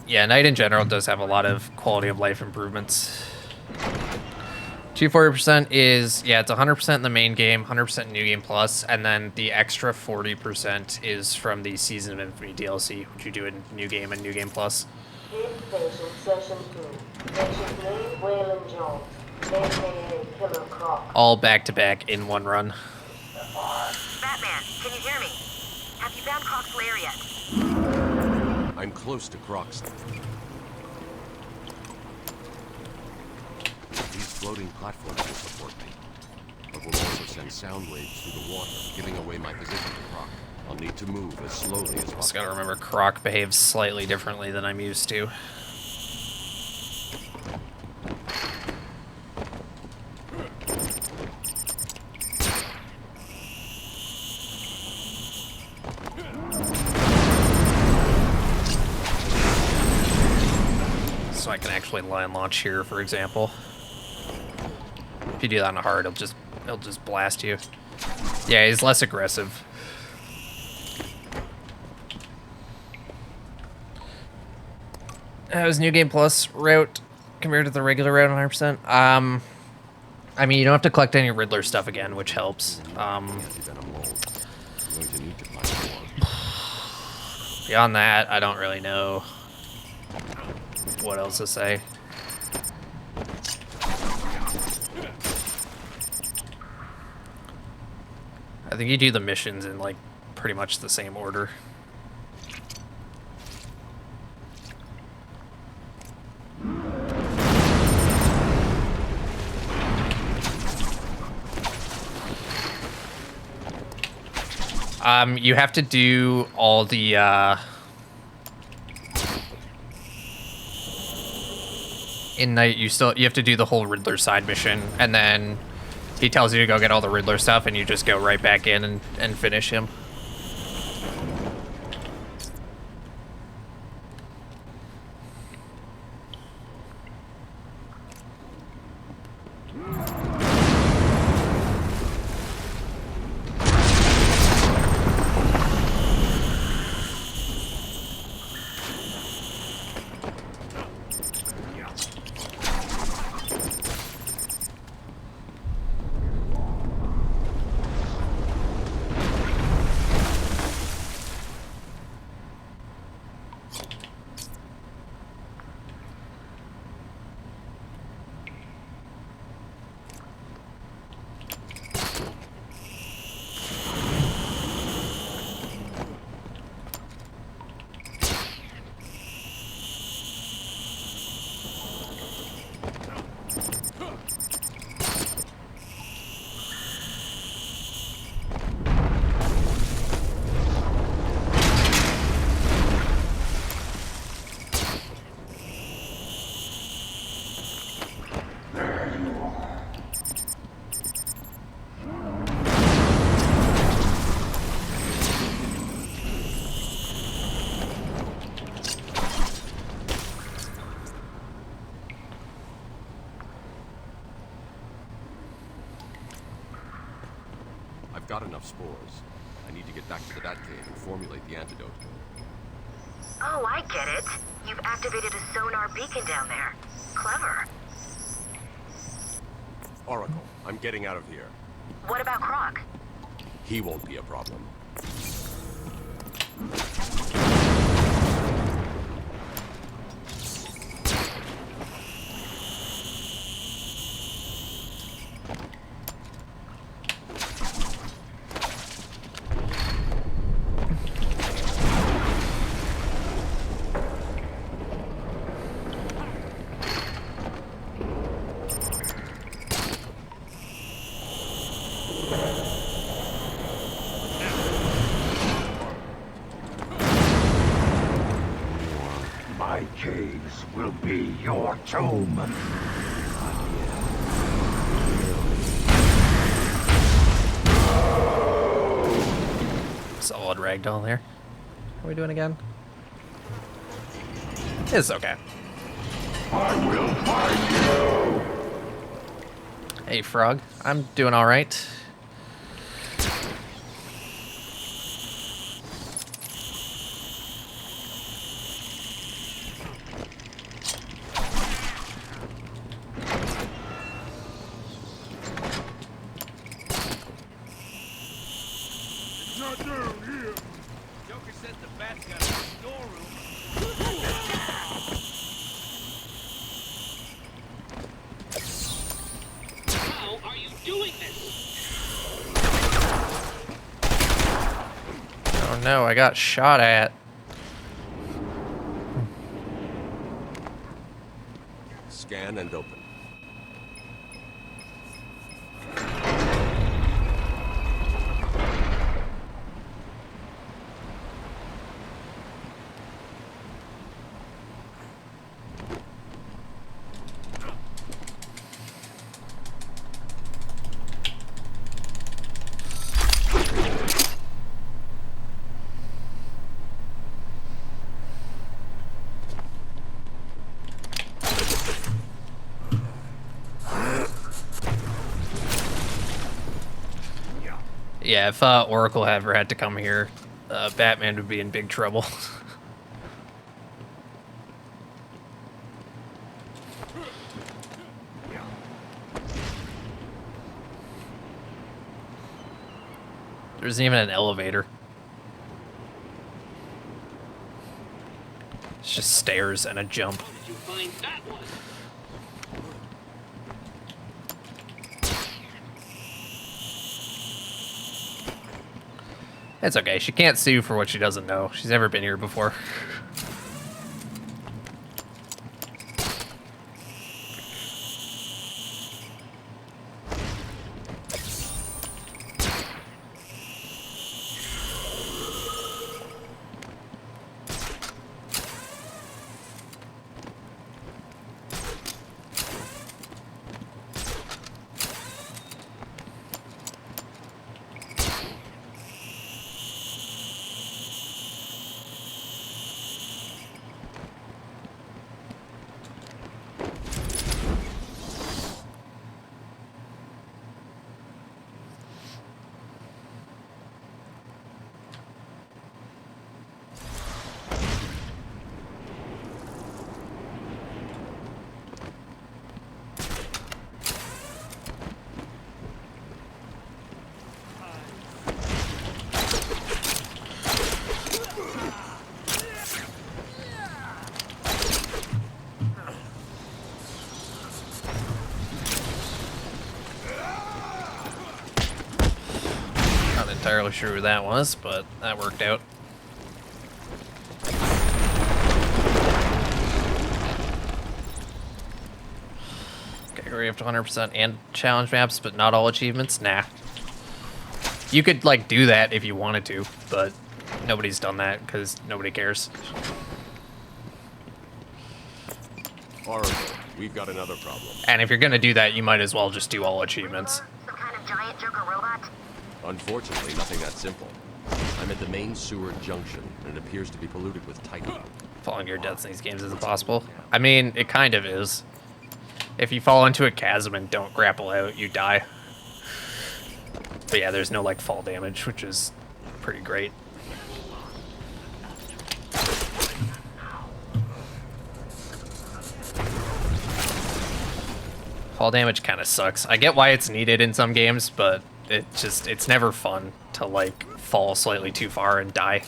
Yeah, Night in general does have a lot of quality of life improvements. 240% is, yeah, it's 100% in the main game, 100% New Game Plus, and then the extra 40% is from the Season of Infamy DLC, which you do in New Game and New Game Plus. Patient Session 2. Patient name Waylon Jones, aka Killer Croc. All back-to-back in one run. Batman, can you hear me? Have you found Croc's lair yet? I'm close to Croxton. These floating platforms will support me, but will also send sound waves through the water, giving away my position to Croc. I'll need to move as slowly as possible. Just gotta remember Croc behaves slightly differently than I'm used to. So I can actually line launch here, for example. If you do that on a hard, it'll just blast you. Yeah, he's less aggressive. How's New Game Plus route compared to the regular route 100%? I mean, you don't have to collect any Riddler stuff again, which helps. Beyond that, I don't really know what else to say. I think you do the missions in, like, pretty much the same order. You have to do all the, in Night, you have to do the whole Riddler side mission, and then he tells you to go get all the Riddler stuff, and you just go right back in and finish him. got enough spores. I need to get back to the Batcave and formulate the antidote. Oh, I get it. You've activated a sonar beacon down there. Clever. Oracle, I'm getting out of here. What about Croc? He won't be a problem. My caves will be your tomb. Solid ragdoll there. How are we doing again? It's okay. I will find you. Hey, Frog. I'm doing all right. Not down here. Joker says the bat's got a storeroom. How are you doing this? Oh no, I got shot at. Scan and open. Yeah, if Oracle ever had to come here, Batman would be in big trouble. There's even an elevator. It's just stairs and a jump. How did you find that one? It's okay. She can't sue for what she doesn't know. She's never been here before. Entirely sure who that was, but that worked out. Okay, we're up to 100% and challenge maps, but not all achievements? Nah. You could, like, do that if you wanted to, but nobody's done that because nobody cares. Oracle, we've got another problem. And if you're gonna do that, you might as well just do all achievements. Some kind of giant Joker robot? Unfortunately, nothing that simple. I'm at the main sewer junction, and it appears to be polluted with Titan. Falling your deaths in these games isn't possible. I mean, it kind of is. If you fall into a chasm and don't grapple out, you die. But yeah, there's no like fall damage, which is pretty great. Fall damage kind of sucks. I get why it's needed in some games, but it's never fun to like fall slightly too far and die.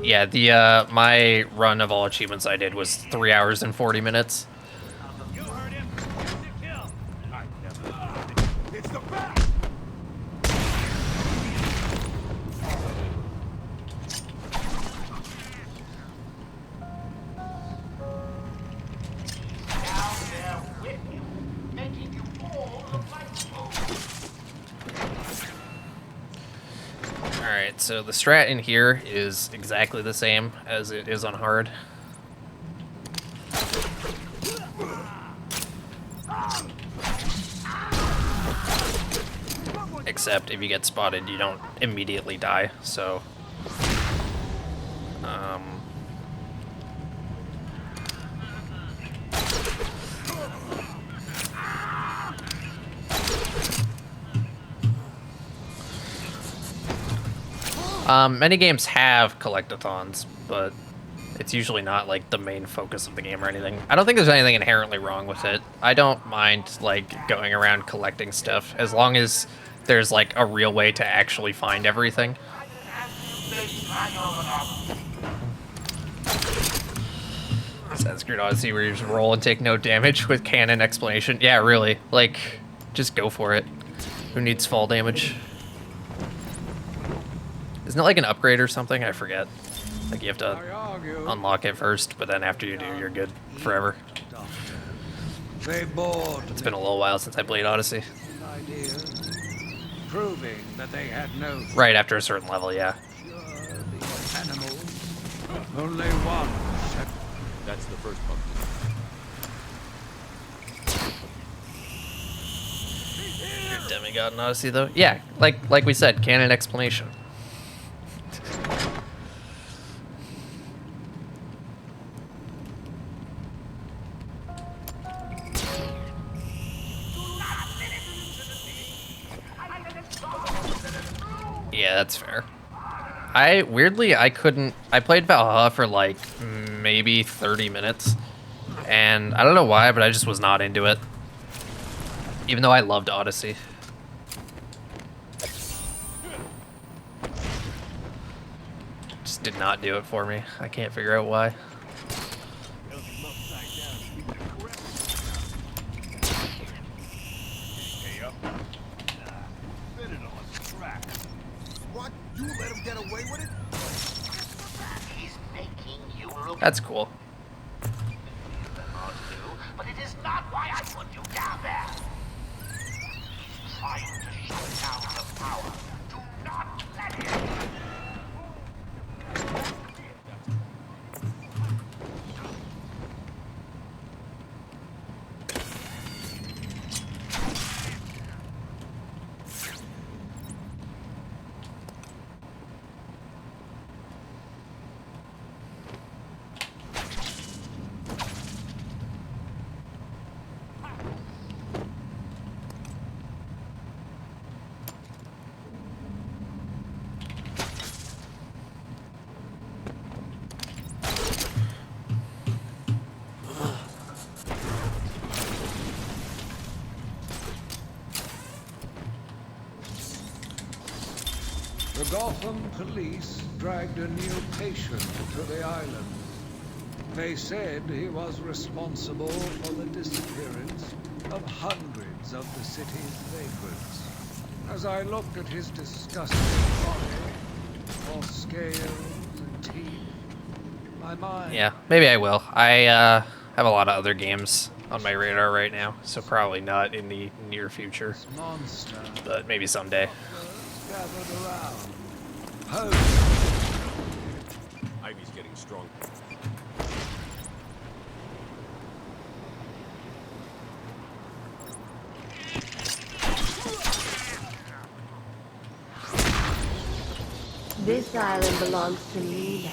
Yeah, the my run of all achievements I did was 3 hours and 40 minutes. Alright, so the strat in here is exactly the same as it is on hard. Except if you get spotted, you don't immediately die, so... many games have collectathons, but it's usually not like the main focus of the game or anything. I don't think there's anything inherently wrong with it. I don't mind like going around collecting stuff as long as there's like a real way to actually find everything. Assassin's Creed Odyssey where you just roll and take no damage with canon explanation. Yeah, really. Like, just go for it. Who needs fall damage? Isn't it like an upgrade or something? I forget. Like you have to unlock it first, but then after you do, you're good forever. It's been a little while since I played Odyssey. Proving that they had no Right after a certain level, yeah. animal. Only one. That's the first pumpkin. You're a demigod in Odyssey, though? Yeah, like we said, canon explanation. Yeah, that's fair. Weirdly, I played Valhalla for like maybe 30 minutes, and I don't know why, but I just was not into it. Even though I loved Odyssey. Just did not do it for me. I can't figure out why. That's cool. But it is not why I put you down there. He's trying to shut down the power. Do not let him. The Gotham police dragged a new patient to the island. They said he was responsible for the disappearance of hundreds of the city's vagrants. As I looked at his disgusting body, all scales and teeth, my mind... Yeah, maybe I will. I have a lot of other games on my radar right now, so probably not in the near future. Monster But maybe someday. gathered around. Ivy's getting stronger. This island belongs to me now.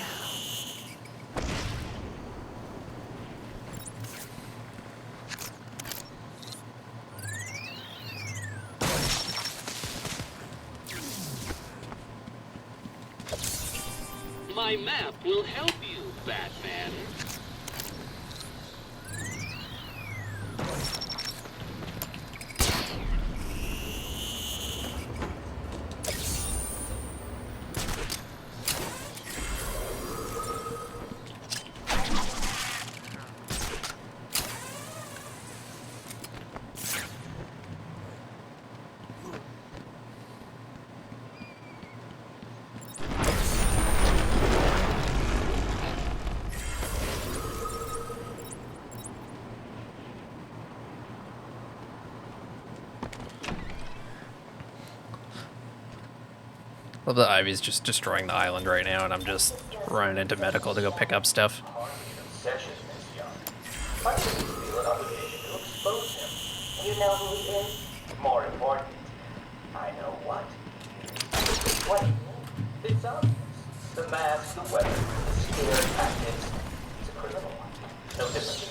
my map will help you, Batman. Love that Ivy's just destroying the island right now, and I'm just running into medical to go pick up stuff. I think you feel an obligation to expose him. You know who he is? More important, I know what. Wait, it's obvious. The mask, the weapon, the scare tactics. He's a criminal. No different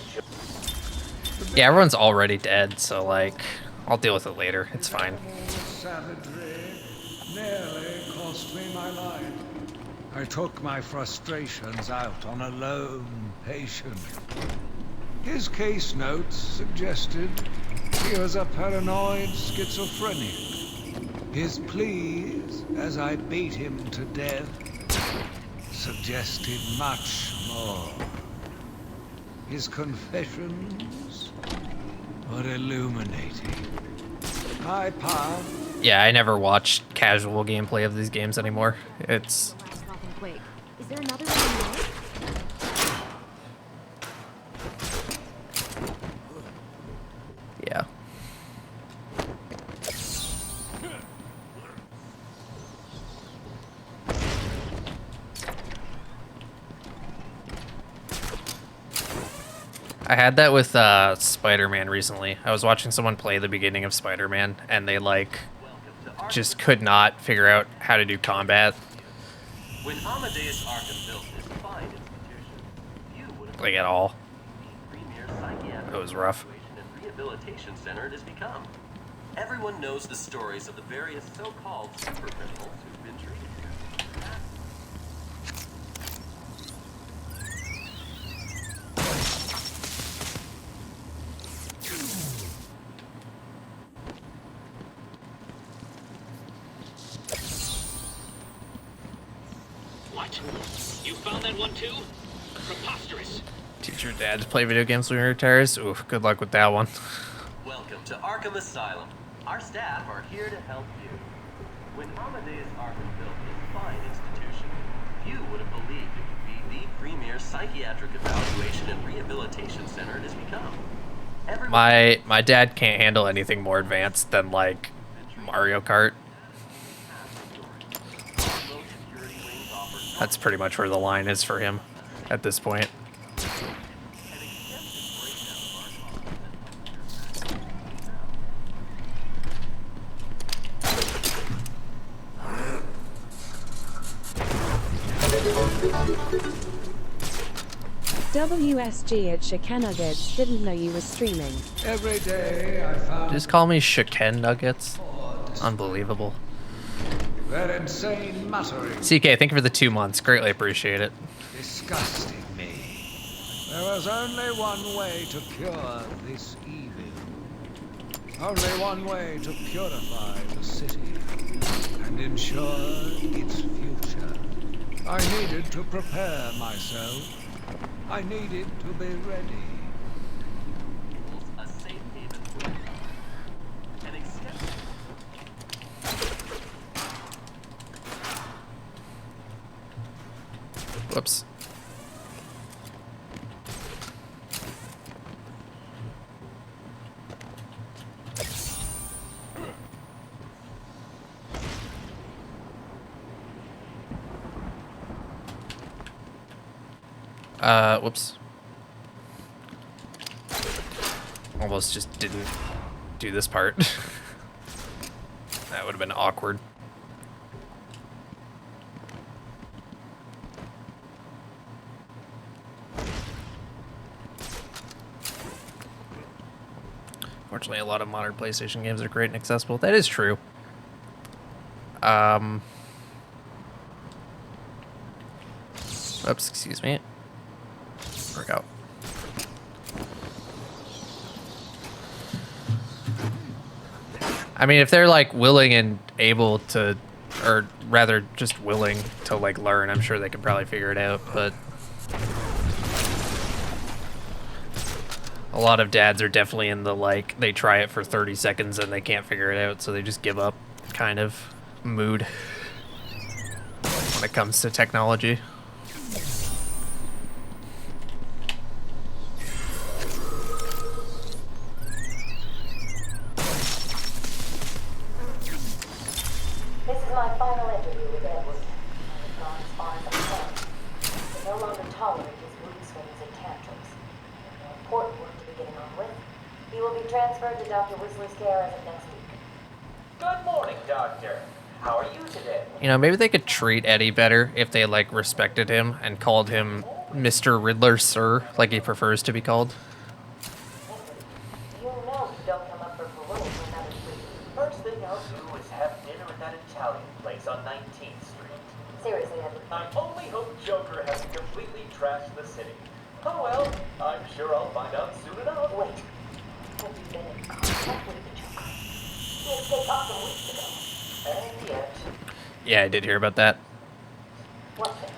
than Yeah, everyone's already dead, so like, I'll deal with it later. It's fine. Savagery nearly cost me my life. I took my frustrations out on a lone patient. His case notes suggested he was a paranoid schizophrenic. His pleas, as I beat him to death, suggested much more. His confessions were illuminating. My path. Yeah, I never watched casual gameplay of these games anymore. It's... Wait, is there another one? Yeah. I had that with Spider-Man recently. I was watching someone play the beginning of Spider-Man, and they like just could not figure out how to do combat. When Amadeus Arkham built this fine institution, you would have Like at all. the premier psychiatric It was rough. and rehabilitation center it has become. Everyone knows the stories of the various so-called super criminals who've been treated here. What? You found that one too? Preposterous. Teach your dad to play video games when he retires. Ooh, good luck with that one. Welcome to Arkham Asylum. Our staff are here to help you. When Amadeus Arkham built this fine institution, few would have believed it could be the premier psychiatric evaluation and rehabilitation center it has become. My dad can't handle anything more advanced than like Mario Kart. That's pretty much where the line is for him at this point. WSG at ShikenNuggets didn't know you were streaming. Every day I found Just call me ShikenNuggets. Unbelievable. their insane muttering CK, thank you for the 2 months. Greatly appreciate it. disgusting me. There was only one way to cure this evil. Only one way to purify the city and ensure its future. I needed to prepare myself. I needed to be ready. A safe haven for an extensive Whoops. Whoops. Almost just didn't do this part. That would have been awkward. Fortunately, a lot of modern PlayStation games are great and accessible. That is true. Oops, excuse me. Work out. I mean, if they're like willing and able to, or rather just willing to like learn, I'm sure they could probably figure it out, but a lot of dads are definitely in the like, they try it for 30 seconds and they can't figure it out, so they just give up kind of mood when it comes to technology. This is my final interview with Edward. I've gone as far as I can. I no longer tolerate his mood swings and tantrums. I have important work to be getting on with. He will be transferred to Dr. Whistler's care as of next week. Good morning, Doctor. How are you today? You know, maybe they could treat Eddie better if they like respected him and called him Mr. Riddler, sir, like he prefers to be called. You know you don't come up for parole for another 3 weeks. First thing I'll do is have dinner at that Italian place on 19th Street. Seriously, Edward. I only hope Joker hasn't completely trashed the city. Oh well, I'm sure I'll find out soon enough. Wait. Have you been in contact with the Joker? He escaped Arkham weeks ago. And yet... Yeah, I did hear about that. What things?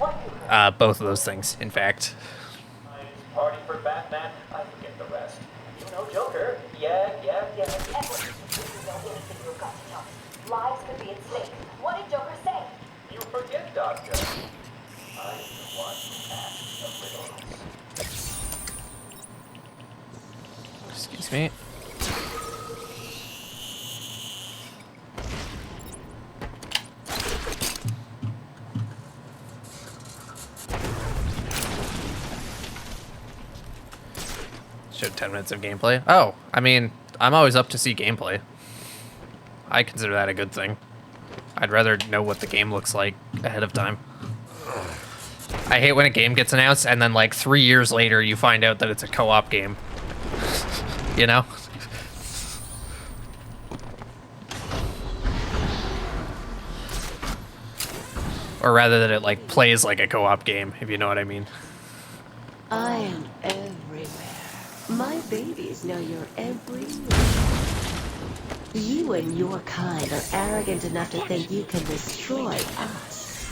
What you heard? Both of those things, in fact. Party for Batman, I forget the rest. You know Joker. Yeah. Edward, this is no innocent you've got to tell me. Lives could be at stake. What did Joker say? You forget, Doctor. I'm the one who asks the riddles. Excuse me. Showed 10 minutes of gameplay. Oh, I mean, I'm always up to see gameplay. I consider that a good thing. I'd rather know what the game looks like ahead of time. I hate when a game gets announced and then like 3 years later you find out that it's a co-op game. You know? Or rather that it like plays like a co-op game, if you know what I mean. I am everywhere. My babies know you're everywhere. You and your kind are arrogant enough to think you can destroy us.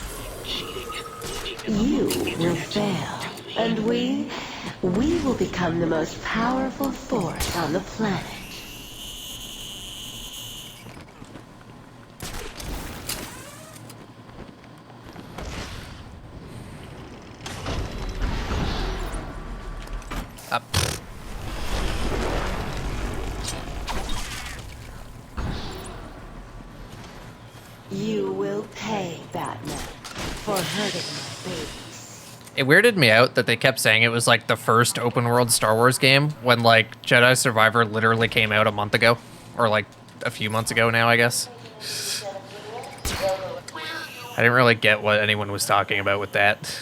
You will fail, and we will become the most powerful force on the planet. Up. You will pay, Batman, for hurting my babies. It weirded me out that they kept saying it was like the first open world Star Wars game when like Jedi Survivor literally came out a month ago, or like a few months ago now, I guess. I didn't really get what anyone was talking about with that.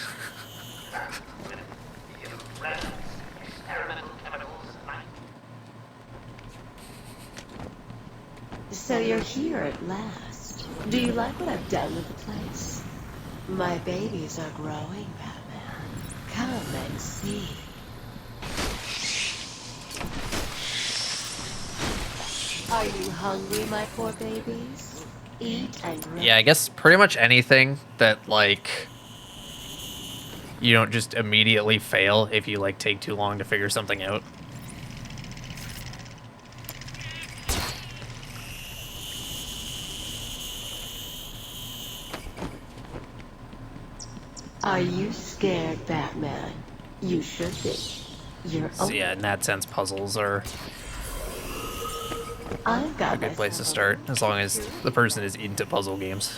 So you're here at last. Do you like what I've done with the place? My babies are growing, Batman. Come and see. Are you hungry, my poor babies? Eat and grow. Yeah, I guess pretty much anything that like you don't just immediately fail if you like take too long to figure something out. Are you scared, Batman? You should be. You're So yeah, in that sense, puzzles are I've got a good place to start, as long as the person is into puzzle games.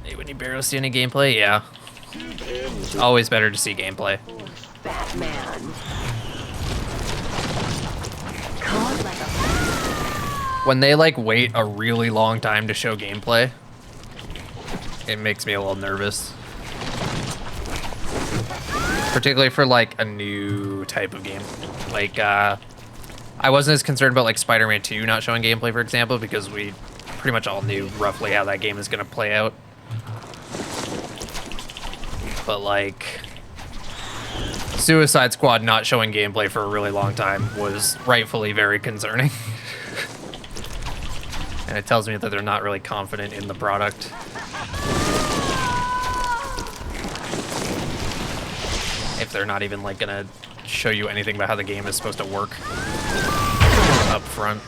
Hey, when you barely see any gameplay, yeah. Always better to see gameplay. Batman. When they like wait a really long time to show gameplay, it makes me a little nervous. Particularly for like a new type of game. Like I wasn't as concerned about like Spider-Man 2 not showing gameplay, for example, because we pretty much all knew roughly how that game is going to play out. But like Suicide Squad not showing gameplay for a really long time was rightfully very concerning. And it tells me that they're not really confident in the product. If they're not even like gonna show you anything about how the game is supposed to work up front.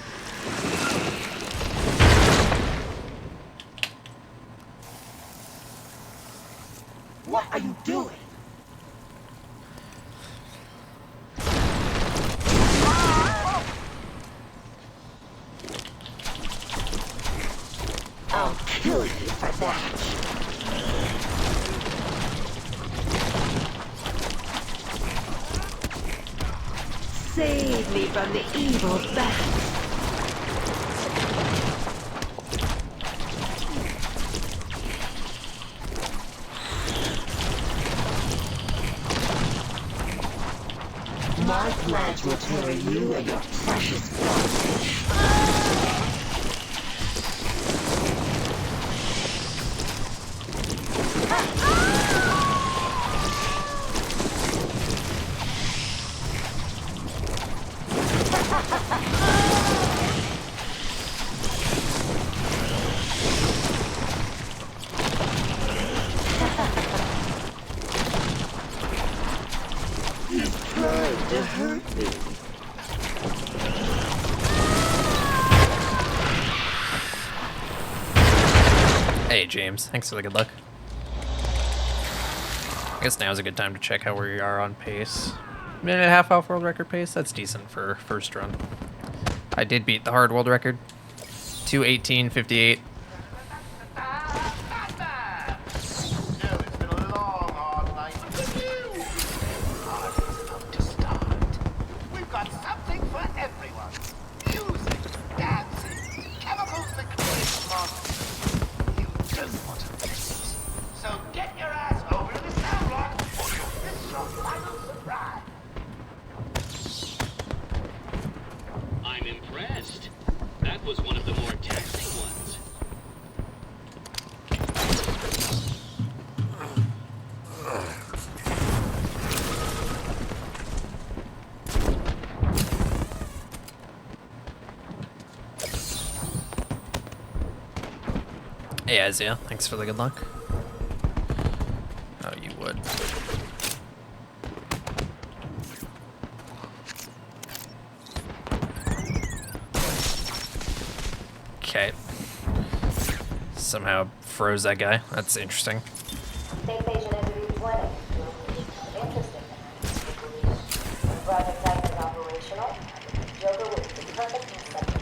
What are you doing? I'll kill you for that. Save me from the evil bat. My flash will carry you and your precious property. To hurt me. Hey James, thanks for the good luck. I guess now's a good time to check how we are on pace. Minute and a half off world record pace, that's decent for first run. I did beat the hard world record. 2:18:58. Hey Isaiah, thanks for the good luck. Oh, you would. Okay. Somehow froze that guy. That's interesting. State patient interview 20. Interesting. When Project Titan is operational, Joker will be perfect inception.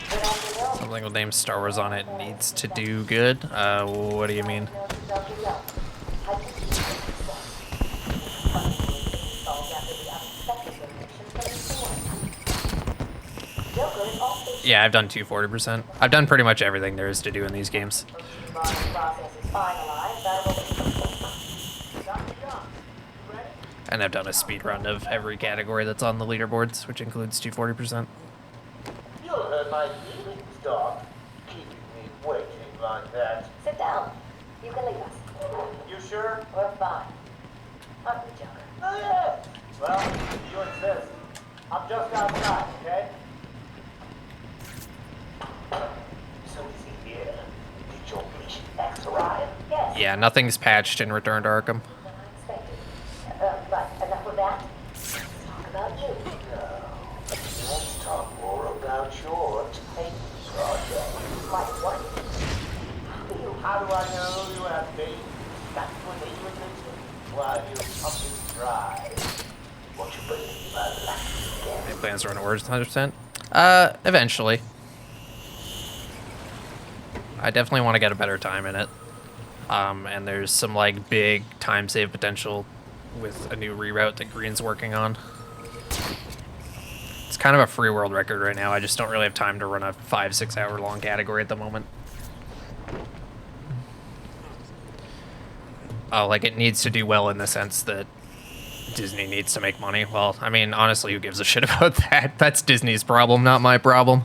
Good afternoon. Something with name Star Wars on it needs to do good. What do you mean? Yeah, I've done 240%. I've done pretty much everything there is to do in these games. And I've done a speed run of every category that's on the leaderboards, which includes 240%. You'll hurt my feelings, Doc. Keeping me waiting like that. Sit down. You can leave us. You sure? We're fine. Aren't we, Joker? Oh, yeah. Well, you insist. I'm just outside, okay? So is he here? Did your patient X arrive? Yes. Yeah, nothing's patched in Return to Arkham. Right, enough of that. Let's talk about you. No. Let's talk more about your Titan project. My what? How do I know you have babies? That's what they would do while you're pumping dry. Won't you bring me my life again? Any plans to run Origins 100%? Eventually. I definitely want to get a better time in it. And there's some like big time save potential with a new reroute that Green's working on. It's kind of a free world record right now. I just don't really have time to run a 5-6 hour long category at the moment. Oh, like it needs to do well in the sense that Disney needs to make money. Well, I mean, honestly, who gives a shit about that? That's Disney's problem, not my problem.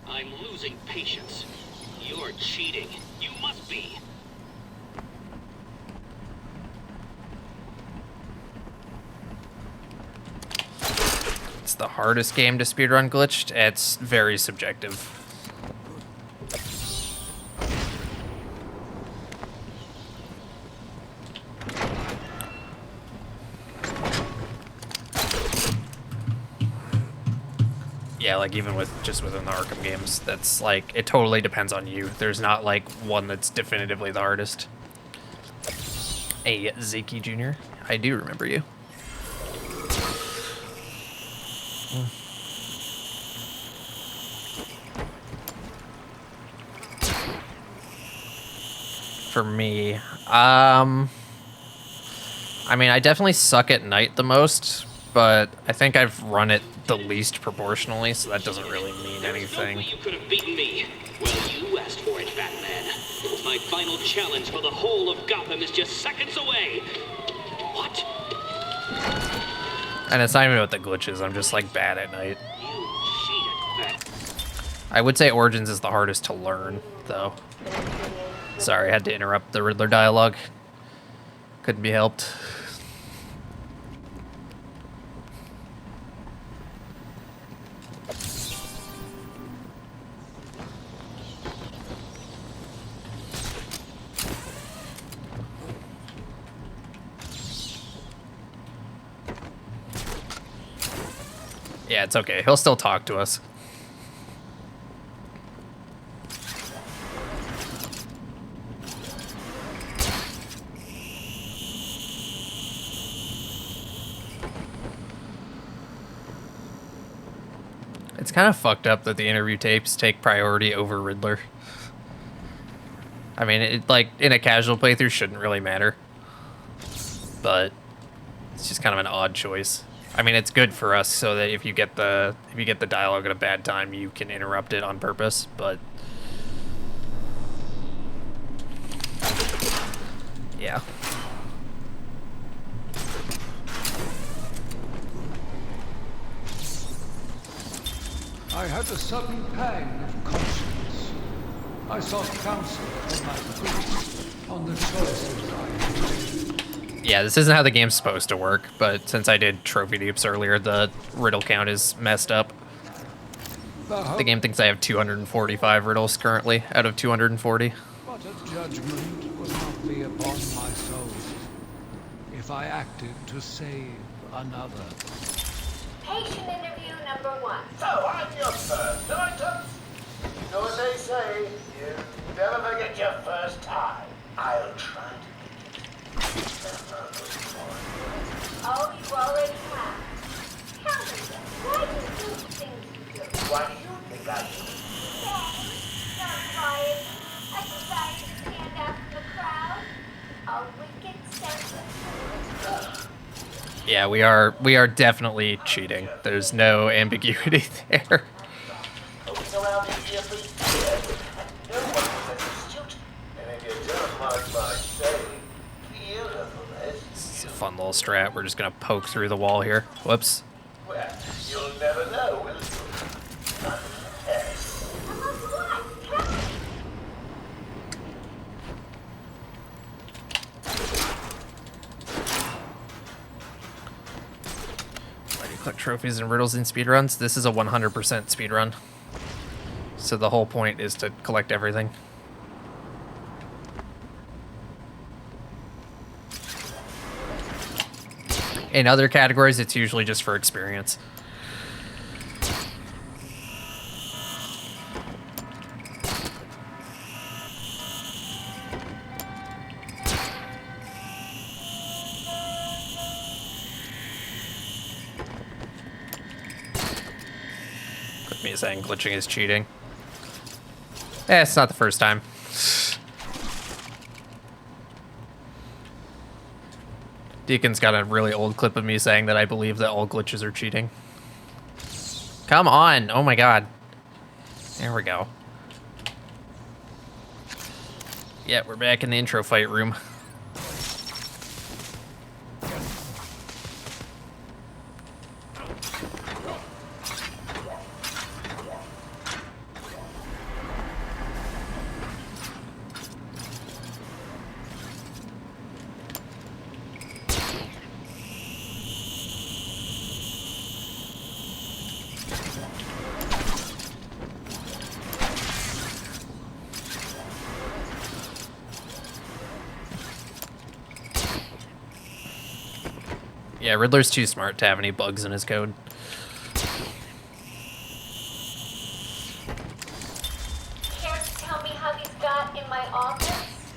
I'm losing patience. You're cheating. You must be. It's the hardest game to speedrun glitched. It's very subjective. Yeah, like even with just within the Arkham games, that's like, it totally depends on you. There's not like one that's definitively the hardest. Hey, Ziki Jr., I do remember you. For me, I mean, I definitely suck at night the most, but I think I've run it the least proportionally, so that doesn't really mean anything. You could have beaten me. Well, you asked for it, Batman. My final challenge for the whole of Gotham is just seconds away. What? And it's not even about the glitches, I'm just like bad at night. You cheated. I would say Origins is the hardest to learn, though. Sorry, I had to interrupt the Riddler dialogue. Couldn't be helped. Yeah, it's okay. He'll still talk to us. It's kind of fucked up that the interview tapes take priority over Riddler. I mean, it like in a casual playthrough shouldn't really matter, but it's just kind of an odd choice. I mean, it's good for us so that if you get the dialogue at a bad time, you can interrupt it on purpose, but yeah. I had a sudden pang of conscience. I sought counsel from my priest on the choices I had made. Yeah, this isn't how the game's supposed to work, but since I did trophy dupes earlier, the riddle count is messed up. The game thinks I have 245 riddles currently out of 240. But a judgment would not be upon my soul if I acted to save another. Patient interview number 1. So, I'm your first item. You know what they say, you never forget your first time. I'll try to make it. Oh, you already have. Tell me then, why do you do the things you do? Why do you think I do? Not quiet. A desire to stand out from the crowd. A wicked sense. Yeah, we are definitely cheating. There's no ambiguity there. Poking around here, please. No one was as astute. And if you don't mind my saying, beautiful, It's a fun little strat. We're just gonna poke through the wall here. Whoops. well, you'll never know, will you? Why do you collect trophies and riddles in speedruns? This is a 100% speedrun. So the whole point is to collect everything. In other categories, it's usually just for experience. With me saying glitching is cheating. Eh, it's not the first time. Deacon's got a really old clip of me saying that I believe that all glitches are cheating. Come on! Oh my god. There we go. Yeah, we're back in the intro fight room. Yeah, Riddler's too smart to have any bugs in his code. Care to tell me how these got in my office?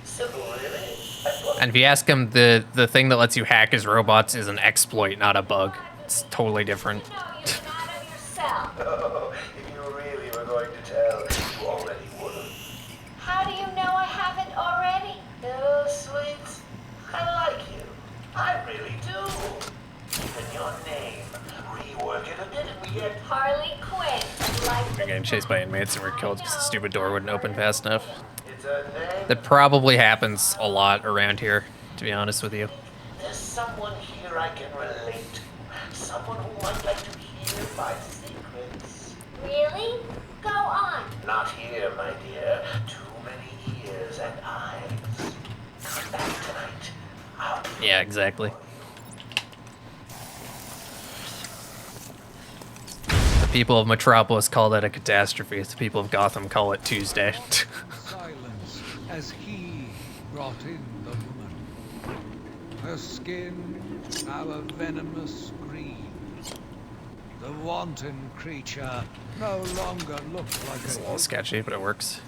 Simple, really. And if you ask him, the thing that lets you hack his robots is an exploit, not a bug. It's totally different. Oh, if you really were going to tell, you already would have. How do you know I haven't already? Oh, sweet. I like you. I really do. Even your name. Rework it a bit and we get Harley Quinn. Like We're getting chased by inmates and we're killed because the stupid door wouldn't open fast enough. it's a name. That probably happens a lot around here, to be honest with you. There's someone here I can relate to. Someone who might like to hear my secrets. Really? Go on. Not here, my dear. Too many ears and eyes. Come back tonight. Yeah, exactly. The people of Metropolis call that a catastrophe. The people of Gotham call it Tuesday. Silence as he brought in the woman. Her skin now a venomous green. The wanton creature no longer looked like It's a a little sketchy, but it works.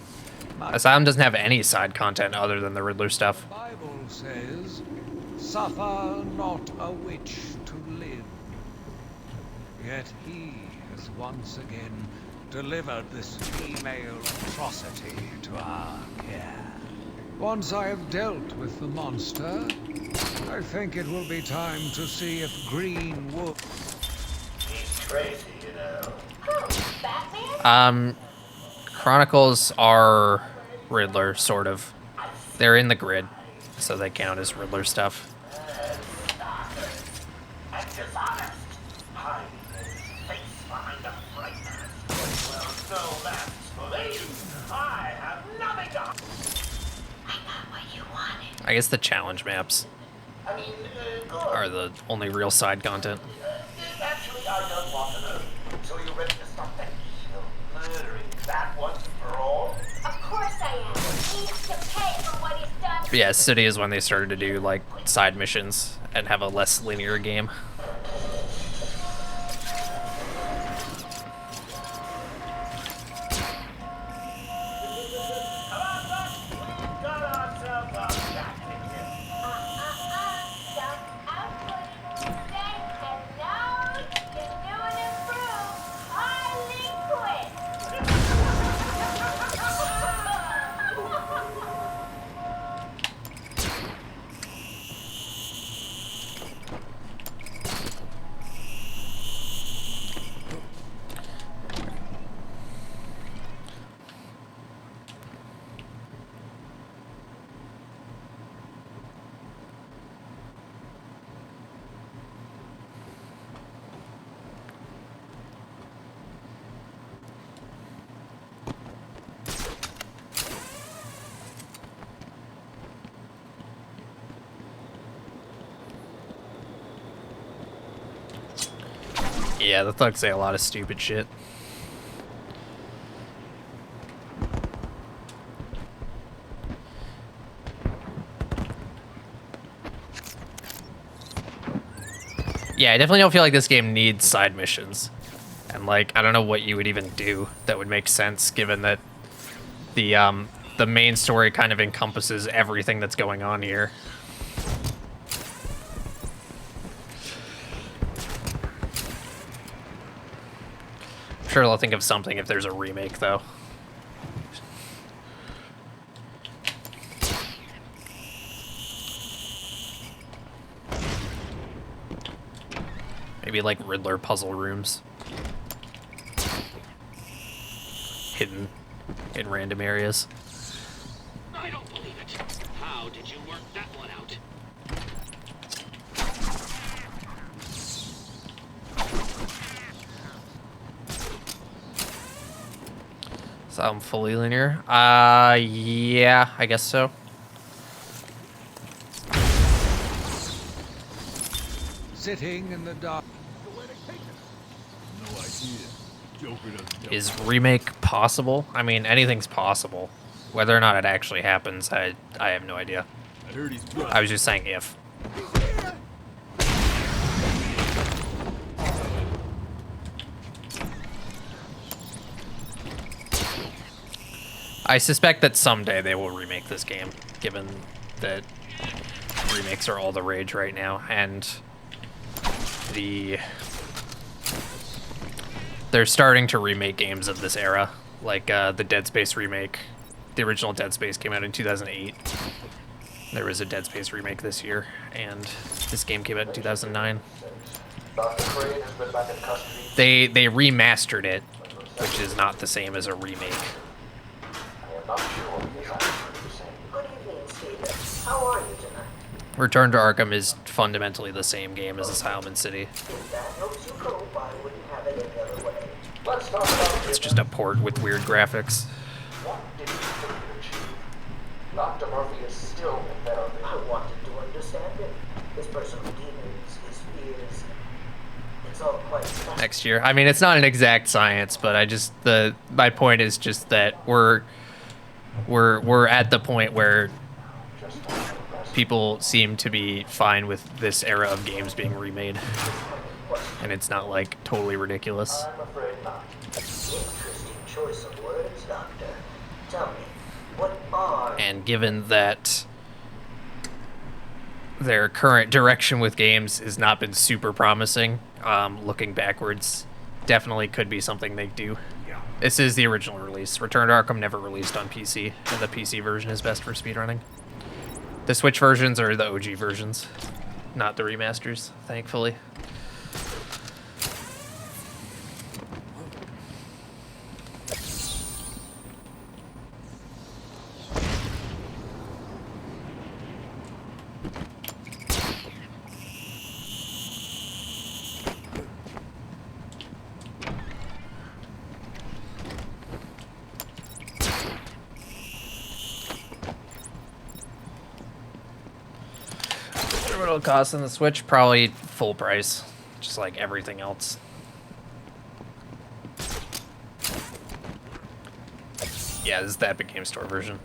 Asylum doesn't have any side content other than the Riddler stuff. The Bible says, "Suffer not a witch to live." Yet he has once again delivered this female atrocity to our care. Once I have dealt with the monster, I think it will be time to see if Green Wolf... He's crazy, you know. Who? Batman? Chronicles are Riddler, sort of. They're in the grid, so they count as Riddler stuff. And dishonest. Hiding his face behind a fright mask. Well, no masks for me. I have nothing to... I got what you wanted. I guess the challenge maps I mean, good. are the only real side content. Actually, I don't want to know. So you're ready to stop that evil murdering that once for all? Of course I am. He needs to pay for what he's done. But yeah, City is when they started to do like side missions and have a less linear game. Yeah, the thugs say a lot of stupid shit. Yeah, I definitely don't feel like this game needs side missions. And like, I don't know what you would even do that would make sense given that the main story kind of encompasses everything that's going on here. I'm sure they'll think of something if there's a remake, though. Maybe like Riddler puzzle rooms. Hidden in random areas. I don't believe it. How did you work that one out? So I'm fully linear. Yeah, I guess so. Sitting in the dark. No idea. Joker doesn't know. Is remake possible? I mean, anything's possible. Whether or not it actually happens, I have no idea. I heard he's running. I was just saying if. I suspect that someday they will remake this game, given that remakes are all the rage right now, and they're starting to remake games of this era, like the Dead Space remake. The original Dead Space came out in 2008. There was a Dead Space remake this year, and this game came out in 2009. They remastered it, which is not the same as a remake. Good evening, Stephen. How are you tonight? Return to Arkham is fundamentally the same game as Asylum and City. If that helps you cope, I wouldn't have it any other way. Let's talk about It's just a port with weird graphics. what did you think you achieved? Dr. Murphy is still in therapy. I wanted to understand him. His personal demons, his fears. It's all quite fascinating. Next year. I mean, it's not an exact science, but my point is just that we're at the point where people seem to be fine with this era of games being remade, and it's not like totally ridiculous. I'm afraid not. Interesting choice of words, Doctor. Tell me, what are... And given that their current direction with games has not been super promising, looking backwards definitely could be something they do. This is the original release. Return to Arkham never released on PC, and the PC version is best for speedrunning. The Switch versions are the OG versions, not the remasters, thankfully. What it'll cost on the Switch? Probably full price, just like everything else. Yeah, this is the Epic Game Store version.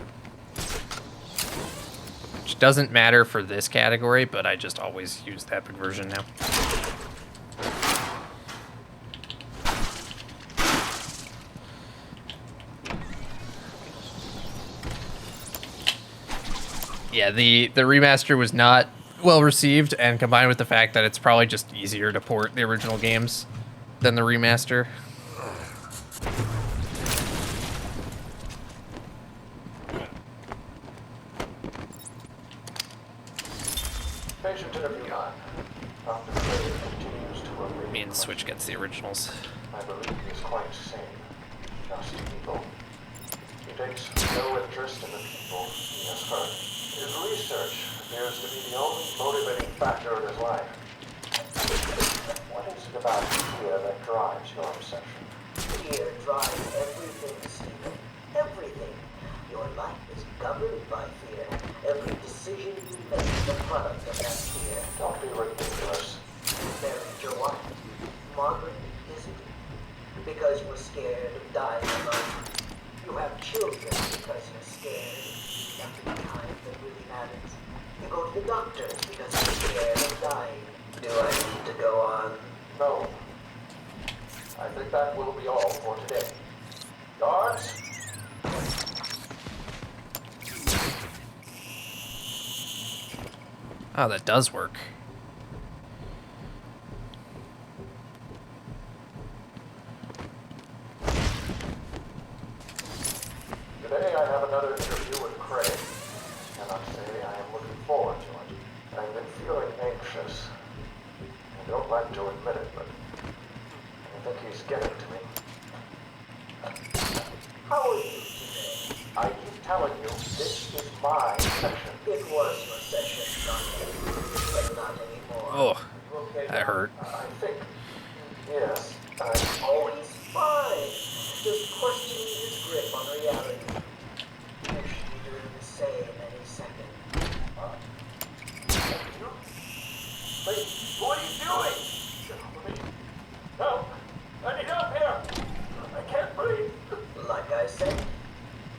Which doesn't matter for this category, but I just always use the Epic version now. Yeah, the remaster was not well received, and combined with the fact that it's probably just easier to port the original games than the remaster. Patient interview line. Dr. Craig continues to remain. Me and Switch gets the originals. I believe he's quite sane. Just evil. He takes no interest in the people he has hurt. His research appears to be the only motivating factor in his life. What is it about fear that drives your obsession? Fear drives everything, Stephen. Everything. Your life is governed by fear. Every decision you make is a product of that fear. Don't be ridiculous. You married your wife. Margaret, isn't it? Because you were scared of dying alone. You have children because you're scared. Every time that really matters. You go to the doctor because you're scared of dying. Do I need to go on? No. I think that will be all for today. Guards? Oh, that does work. Today I have another interview with Craig. I cannot say I am looking forward to it. I've been feeling anxious. I don't like to admit it, but I think he's getting to me. How are you today? I keep telling you, this is my session. It was your session, but not anymore. Oh, You okay that now? hurt. I think. Yes. Oh, he's fine. Just questioning his grip on reality. He should be doing the same any second. Wait, what are you doing? Help! I need help here! I can't breathe. Like I said,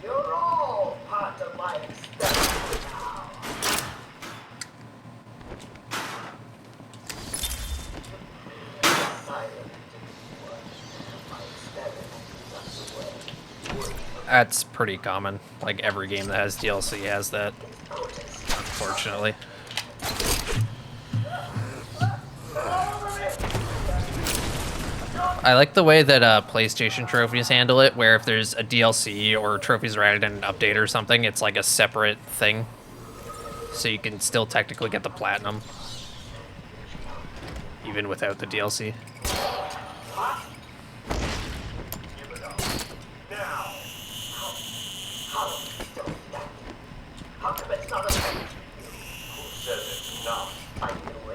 you're all part of my experiment now. That's pretty common. Like every game that has DLC has that, unfortunately. I like the way that PlayStation trophies handle it, where if there's a DLC or trophies are added in an update or something, it's like a separate thing. So you can still technically get the platinum, even without the DLC.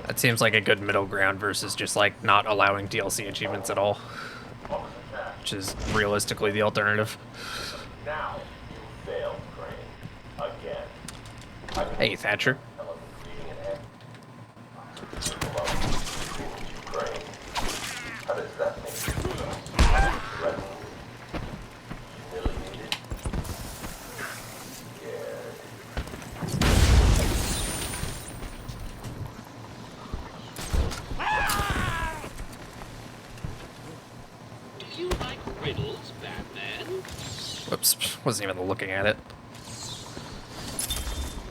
That seems like a good middle ground versus just like not allowing DLC achievements at all, which is realistically the alternative. Now you failed, Crane. Again. Hey, Thatcher. How does that make you feel? Threatened? Humiliated? Scared? Do you like riddles, Batman? Whoops, wasn't even looking at it.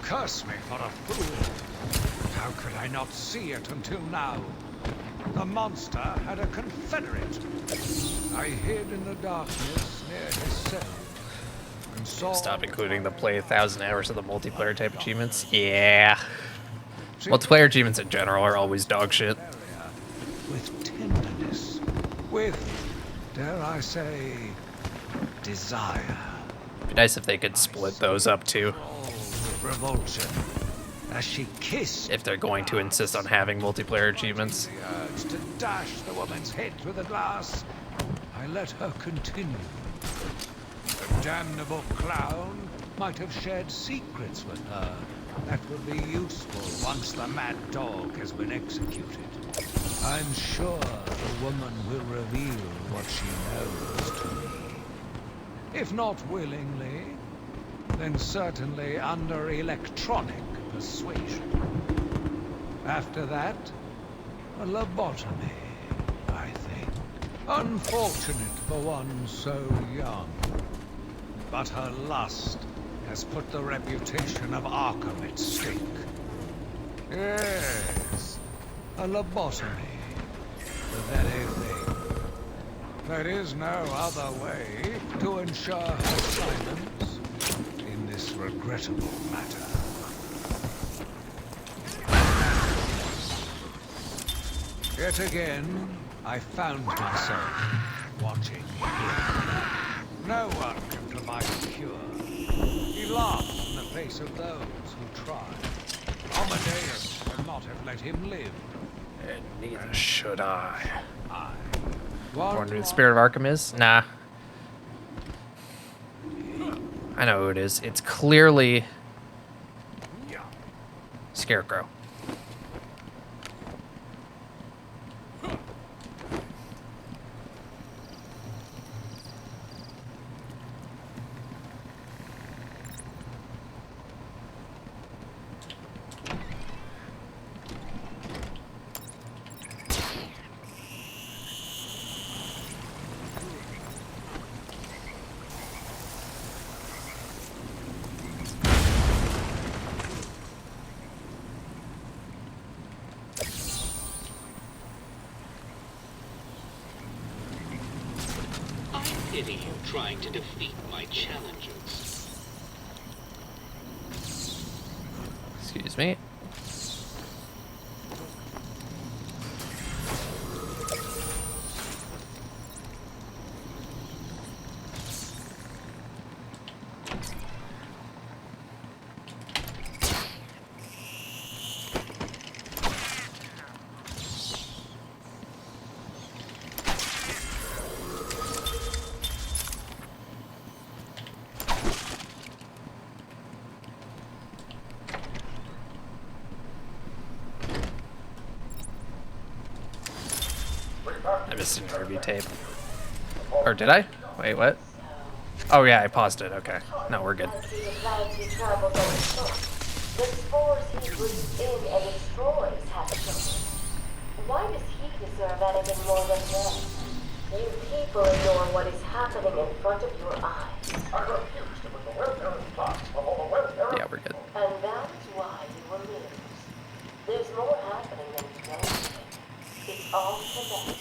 Curse me for a fool. How could I not see it until now? The monster had a confederate. I hid in the darkness near his cell and saw... Stop including the play 1,000 hours of the multiplayer type achievements. Yeah. Multiplayer achievements in general are always dog shit. With tenderness, with, dare I say, desire. Be nice if they could split those up too. Revulsion, as she kissed. If they're going to insist on having multiplayer achievements. The urge to dash the woman's head through the glass, I let her continue. The damnable clown might have shared secrets with her that would be useful once the mad dog has been executed. I'm sure the woman will reveal what she knows to me. If not willingly, then certainly under electronic persuasion. After that, a lobotomy, I think. Unfortunate for one so young. But her lust has put the reputation of Arkham at stake. Yes, a lobotomy. The very thing. There is no other way to ensure her silence in this regrettable matter. Yet again, I found myself watching him. No one can provide a cure. He laughs in the face of those who try. Amadeus would not have let him live. And neither should I. I Wonder who the Spirit of Arkham is? Nah. I know who it is. It's clearly Scarecrow. Pity you trying to defeat my challengers. Excuse me. missed an interview tape. Or did I? Wait, what? Oh yeah, I paused it. Okay. No, we're good. As he applied to travels on his foot, the spores he breathes in and destroys have children. Why does he deserve anything more than death? You people ignore what is happening in front of your eyes. I refuse to put the welfare in part of all the welfare. Yeah, we're good. And that is why you will lose. There's more happening than you know. It's all connected.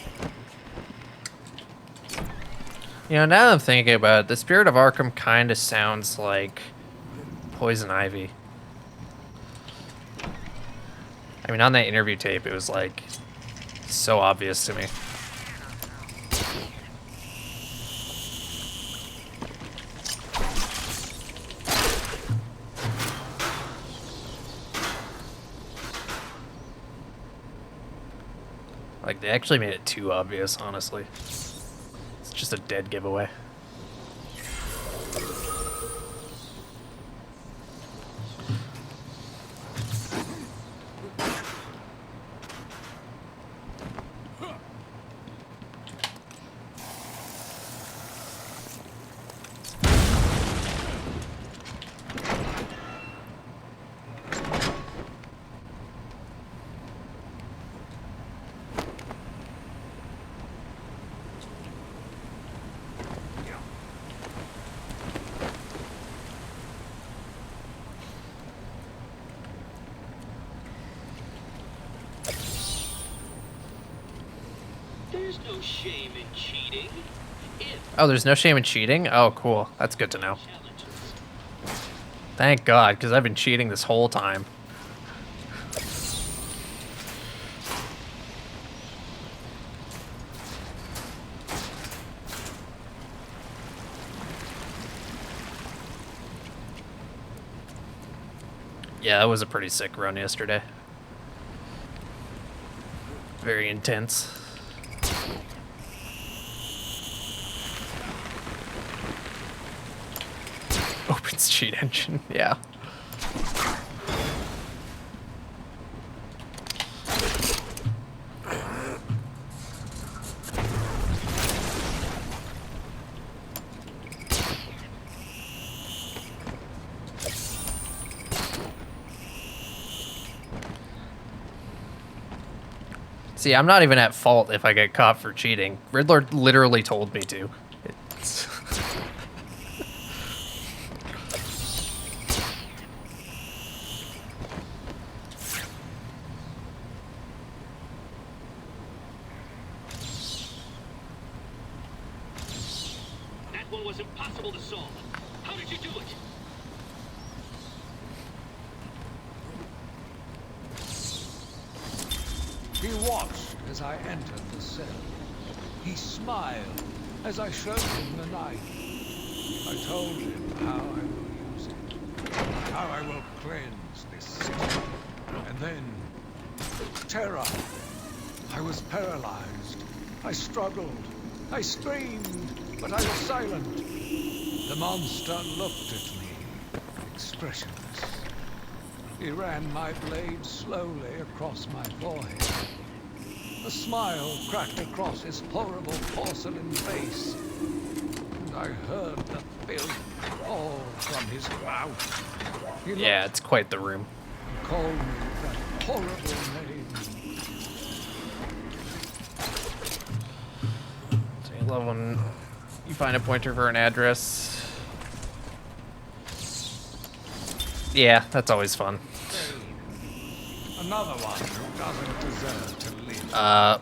You know, now that I'm thinking about it, the Spirit of Arkham kind of sounds like Poison Ivy. I mean, on that interview tape, it was like so obvious to me. Like, they actually made it too obvious, honestly. It's just a dead giveaway. There's no shame in cheating. Oh, there's no shame in cheating? Oh, cool. That's good to know. Thank God, because I've been cheating this whole time. Yeah, that was a pretty sick run yesterday. Very intense. Opens cheat engine, yeah. See, I'm not even at fault if I get caught for cheating. Riddler literally told me to. It's That one was impossible to solve. How did you do it? He watched as I entered the cell. He smiled as I showed him the knife. I told him how I will use it, how I will cleanse this city. And then, terror. I was paralyzed. I struggled. I screamed, but I was silent. The monster looked at me, expressionless. He ran my blade slowly across my forehead. A smile cracked across his horrible porcelain face. And I heard the filth fall from his mouth. He yeah, it's quite the room. called me that horrible name. So I love when you find a pointer for an address. Yeah, that's always fun. Another one who doesn't deserve to live.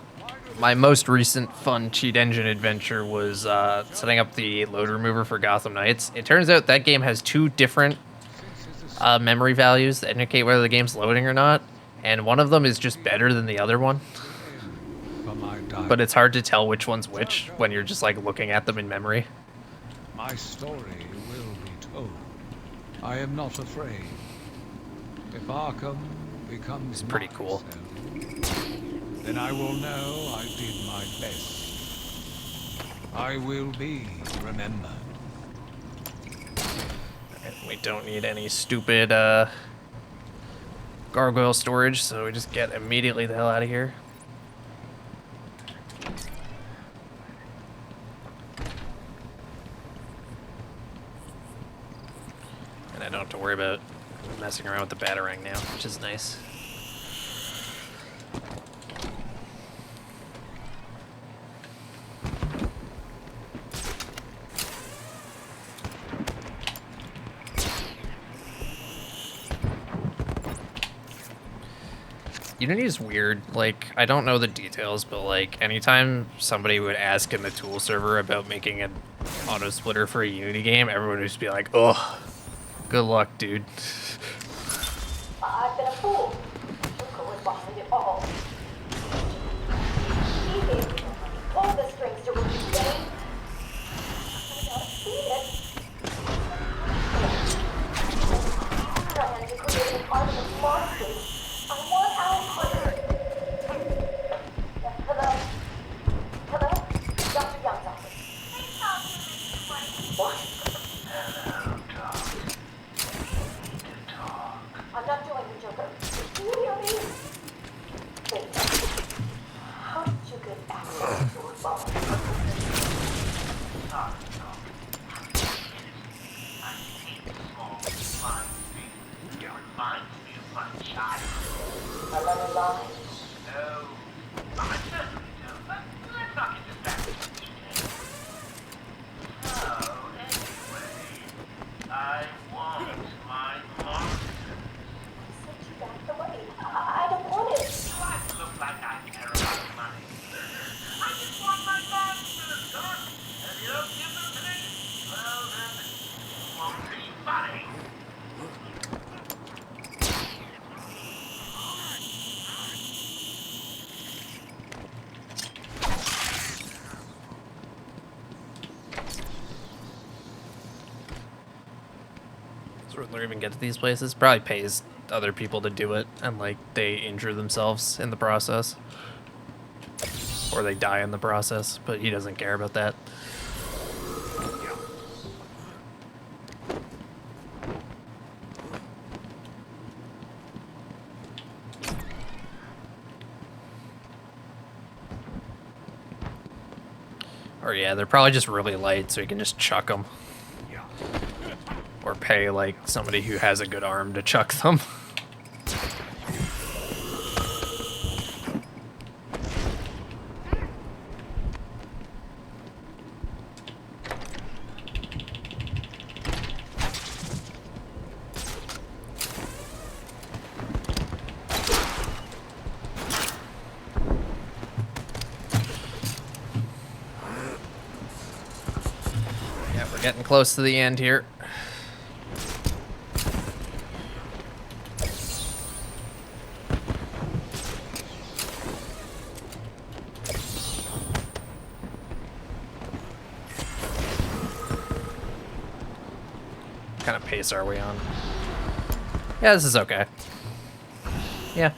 My most recent fun cheat engine adventure was setting up the load remover for Gotham Knights. It turns out that game has two different memory values that indicate whether the game's loading or not, and one of them is just better than the other one. But it's hard to tell which one's which when you're just like looking at them in memory. My story will be told. I am not afraid. If Arkham becomes pretty cool. Then I will know I did my best. I will be remembered. And we don't need any stupid gargoyle storage, so we just get immediately the hell out of here. And I don't have to worry about messing around with the Batarang now, which is nice. Unity is weird. Like, I don't know the details, but like, anytime somebody would ask in the tool server about making an auto splitter for a Unity game, everyone would just be like, "Oh, good luck, dude." I've been a fool. Shuko was behind it all. He gave me all the strings to rule the game. I gotta see it. Trying to create an army of monsters. I want out clear. Hello? Hello? Dr. Young's office. What? Hello, Doc. We need to talk. I'm not doing the Joker. Do you hear me? Wait. How did you get access to a phone? Sorry, Doc. I hate small, fine things. It reminds me of my child. Another lie? No. I certainly do, but let's not get distracted with details. So, anyway, I want my monster. Said you backed away. I don't want it. Do I look like I care about money? I just want my monsters, Doc. And if you don't give them to me, well then, it won't be funny. So we'll even get to these places. Probably pays other people to do it, and like they injure themselves in the process, or they die in the process. But he doesn't care about that. Or yeah, they're probably just really light, so you can just chuck them. Or pay like somebody who has a good arm to chuck them. Yeah, we're getting close to the end here. Kind of pace are we on? Yeah, this is okay. Yeah.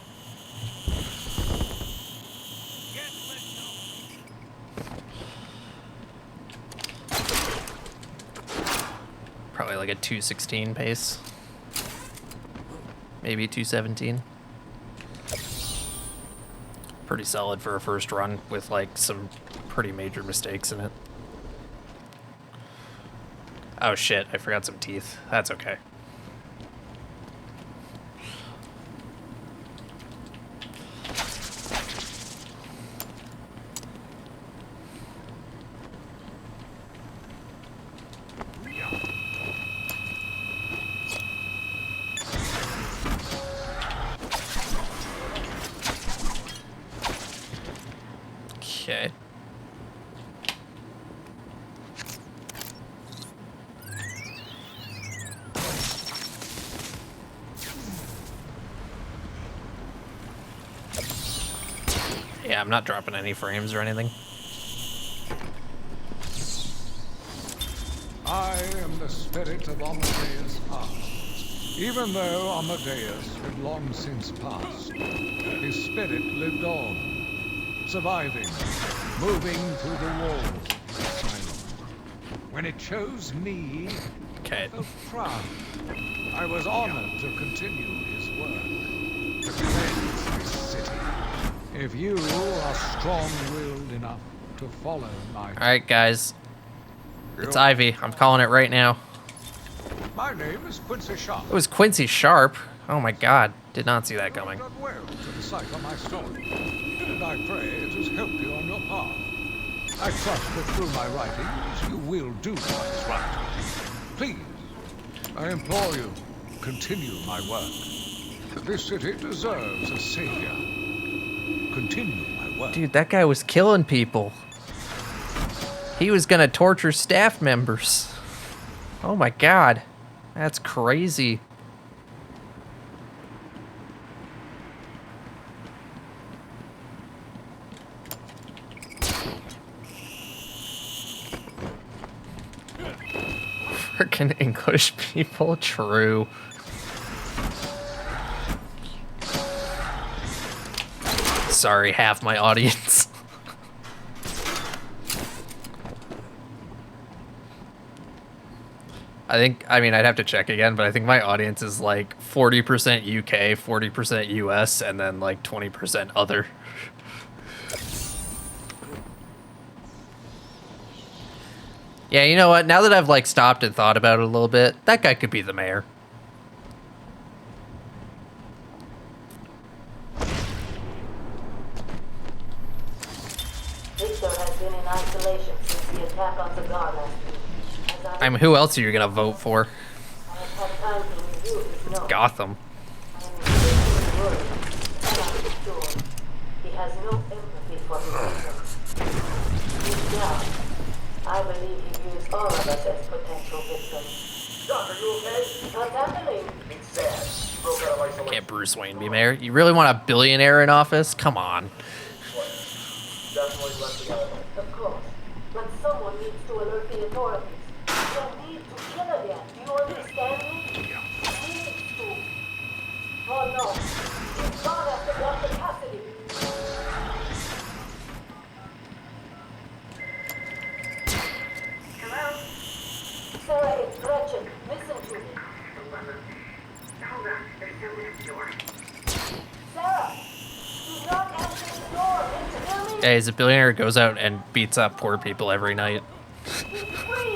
Probably like a 2:16 pace. Maybe 2:17. Pretty solid for a first run with like some pretty major mistakes in it. Oh shit, I forgot some teeth. That's okay. Okay. Yeah, I'm not dropping any frames or anything. I am the spirit of Amadeus past. Even though Amadeus had long since passed, his spirit lived on, surviving, moving through the walls of the asylum. When it chose me, I felt proud. I was honored to continue his work, to cleanse this city. If you are strong-willed enough to follow my... Alright, guys. It's Ivy. I'm calling it right now. My name is Quincy Sharp. It was Quincy Sharp. Oh my god. Did not see that coming. Done well to decipher my story, and I pray it has helped you on your path. I trust that through my writings you will do what is right. Please, I implore you, continue my work. This city deserves a savior. Continue my work. Dude, that guy was killing people. He was gonna torture staff members. Oh my god. That's crazy. Frickin' English people, true. Sorry, half my audience. I mean, I'd have to check again, but I think my audience is like 40% UK, 40% US, and then like 20% other. Yeah, you know what? Now that I've like stopped and thought about it a little bit, that guy could be the mayor. Victor has been in isolation since the attack on the guard last week. I mean, who else are you gonna vote for? I have had time to review his notes. Gotham. I am extremely worried, and I'm sure he has no empathy for his victims. Deep down, I believe he views all of us as potential victims. Doc, are you okay? What's happening? It's sad. She broke out of isolation. Can't Bruce Wayne be mayor? You really want a billionaire in office? Come on. Definitely left the island. Of course. But someone needs to alert the authorities. We need to kill again. Do you understand me? Needs to. Oh no. He's gone after Dr. Cassidy. Hello? Sarah, it's Gretchen. Listen to me. Hold on. There's someone at the door. Sarah! Do not answer the door. Did you hear me? Yeah, he's a billionaire who goes out and beats up poor people every night. He's free!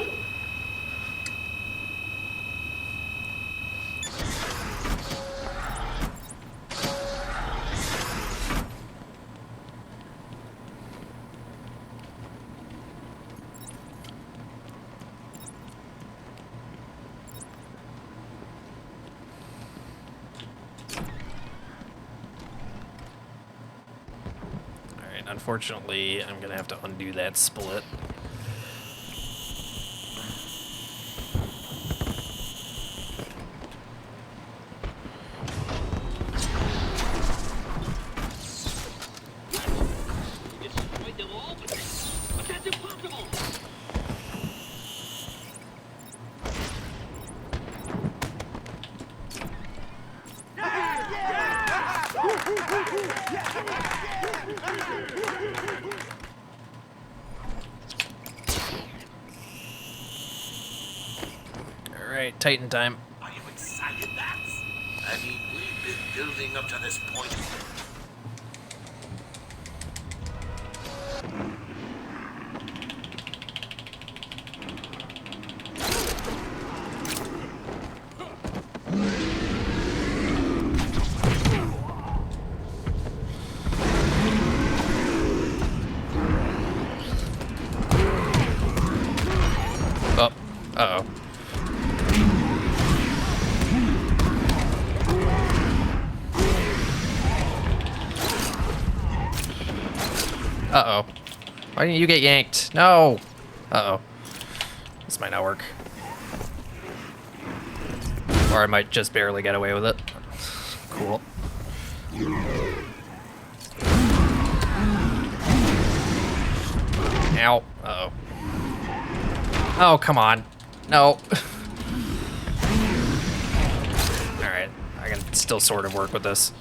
Alright, unfortunately, I'm gonna have to undo that split. Destroyed them all, but that's impossible! Alright, Titan time. Are you excited, Bats? I mean, we've been building up to this point. Oh, uh-oh. Uh-oh. Why didn't you get yanked? No! Uh-oh. This might not work. Or I might just barely get away with it. Cool. Ow. Uh-oh. Oh, come on. No. Alright. I can still sort of work with this.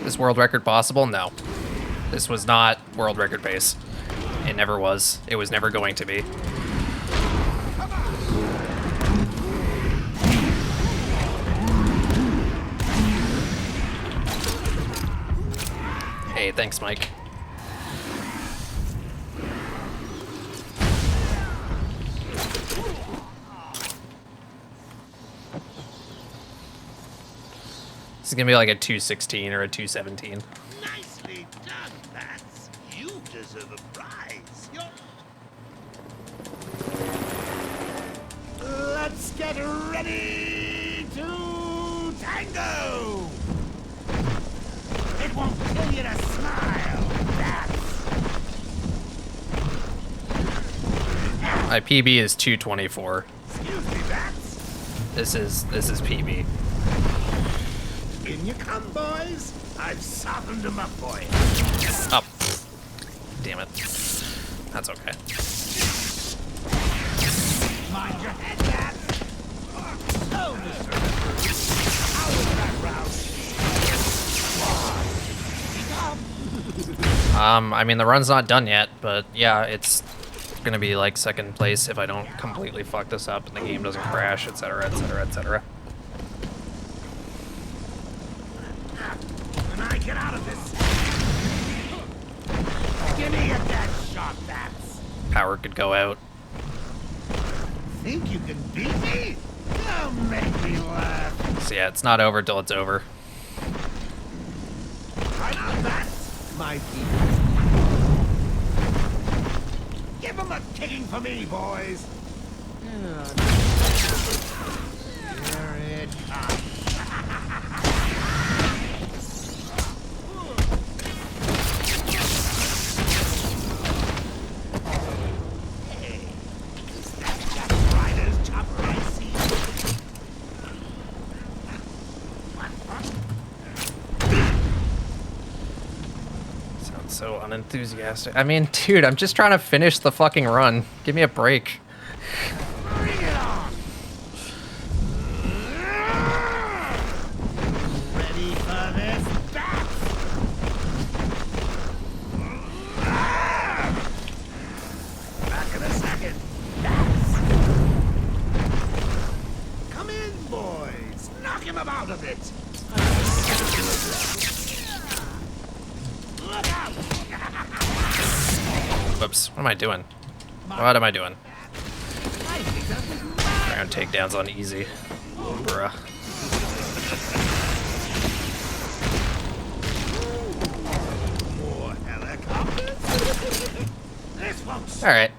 Is world record possible? No. This was not world record pace. It never was. It was never going to be. Hey, thanks, Mike. This is gonna be like a 216 or a 217. Nicely done, Bats. You deserve a prize. Let's get ready to tango! It won't kill you to smile, Bats. My PB is 224. Excuse me, Bats. This is PB. In you come, boys. I've softened them up for you. Up. Damn it. That's okay. Mind your head, Bats. Oh, Mr. How was that round? I mean, the run's not done yet, but yeah, it's gonna be like second place if I don't completely fuck this up and the game doesn't crash, etc., etc., etc. When I get out of this, give me a dead shot, Bats. Power could go out. Think you can beat me? Don't make me laugh. So yeah, it's not over till it's over. Try not, Bats. My people. Give them a kicking for me, boys. Here it comes. Hey, is that Jack Ryder's chopper I see? Sounds so unenthusiastic. I mean, dude, I'm just trying to finish the fucking run. Give me a break. Bring it on! Ready for this, Bats? Back in a second, Bats. Come in, boys. Knock him about a bit. Look out! Whoops. What am I doing? What am I doing? Ground takedowns on easy. Bruh. More helicopters? This won't. Alright.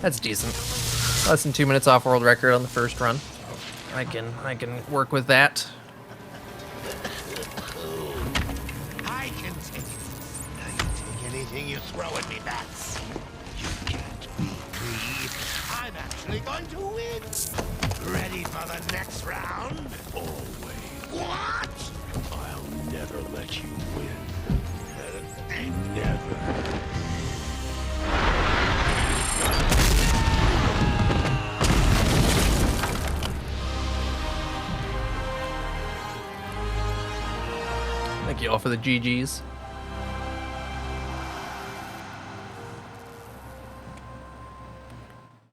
That's decent. Less than 2 minutes off world record on the first run. I can work with that. I can take anything you throw at me, Bats. You can't beat me. I'm actually going to win. Ready for the next round? Always. What? I'll never let you win. Never. Thank you all for the GGs.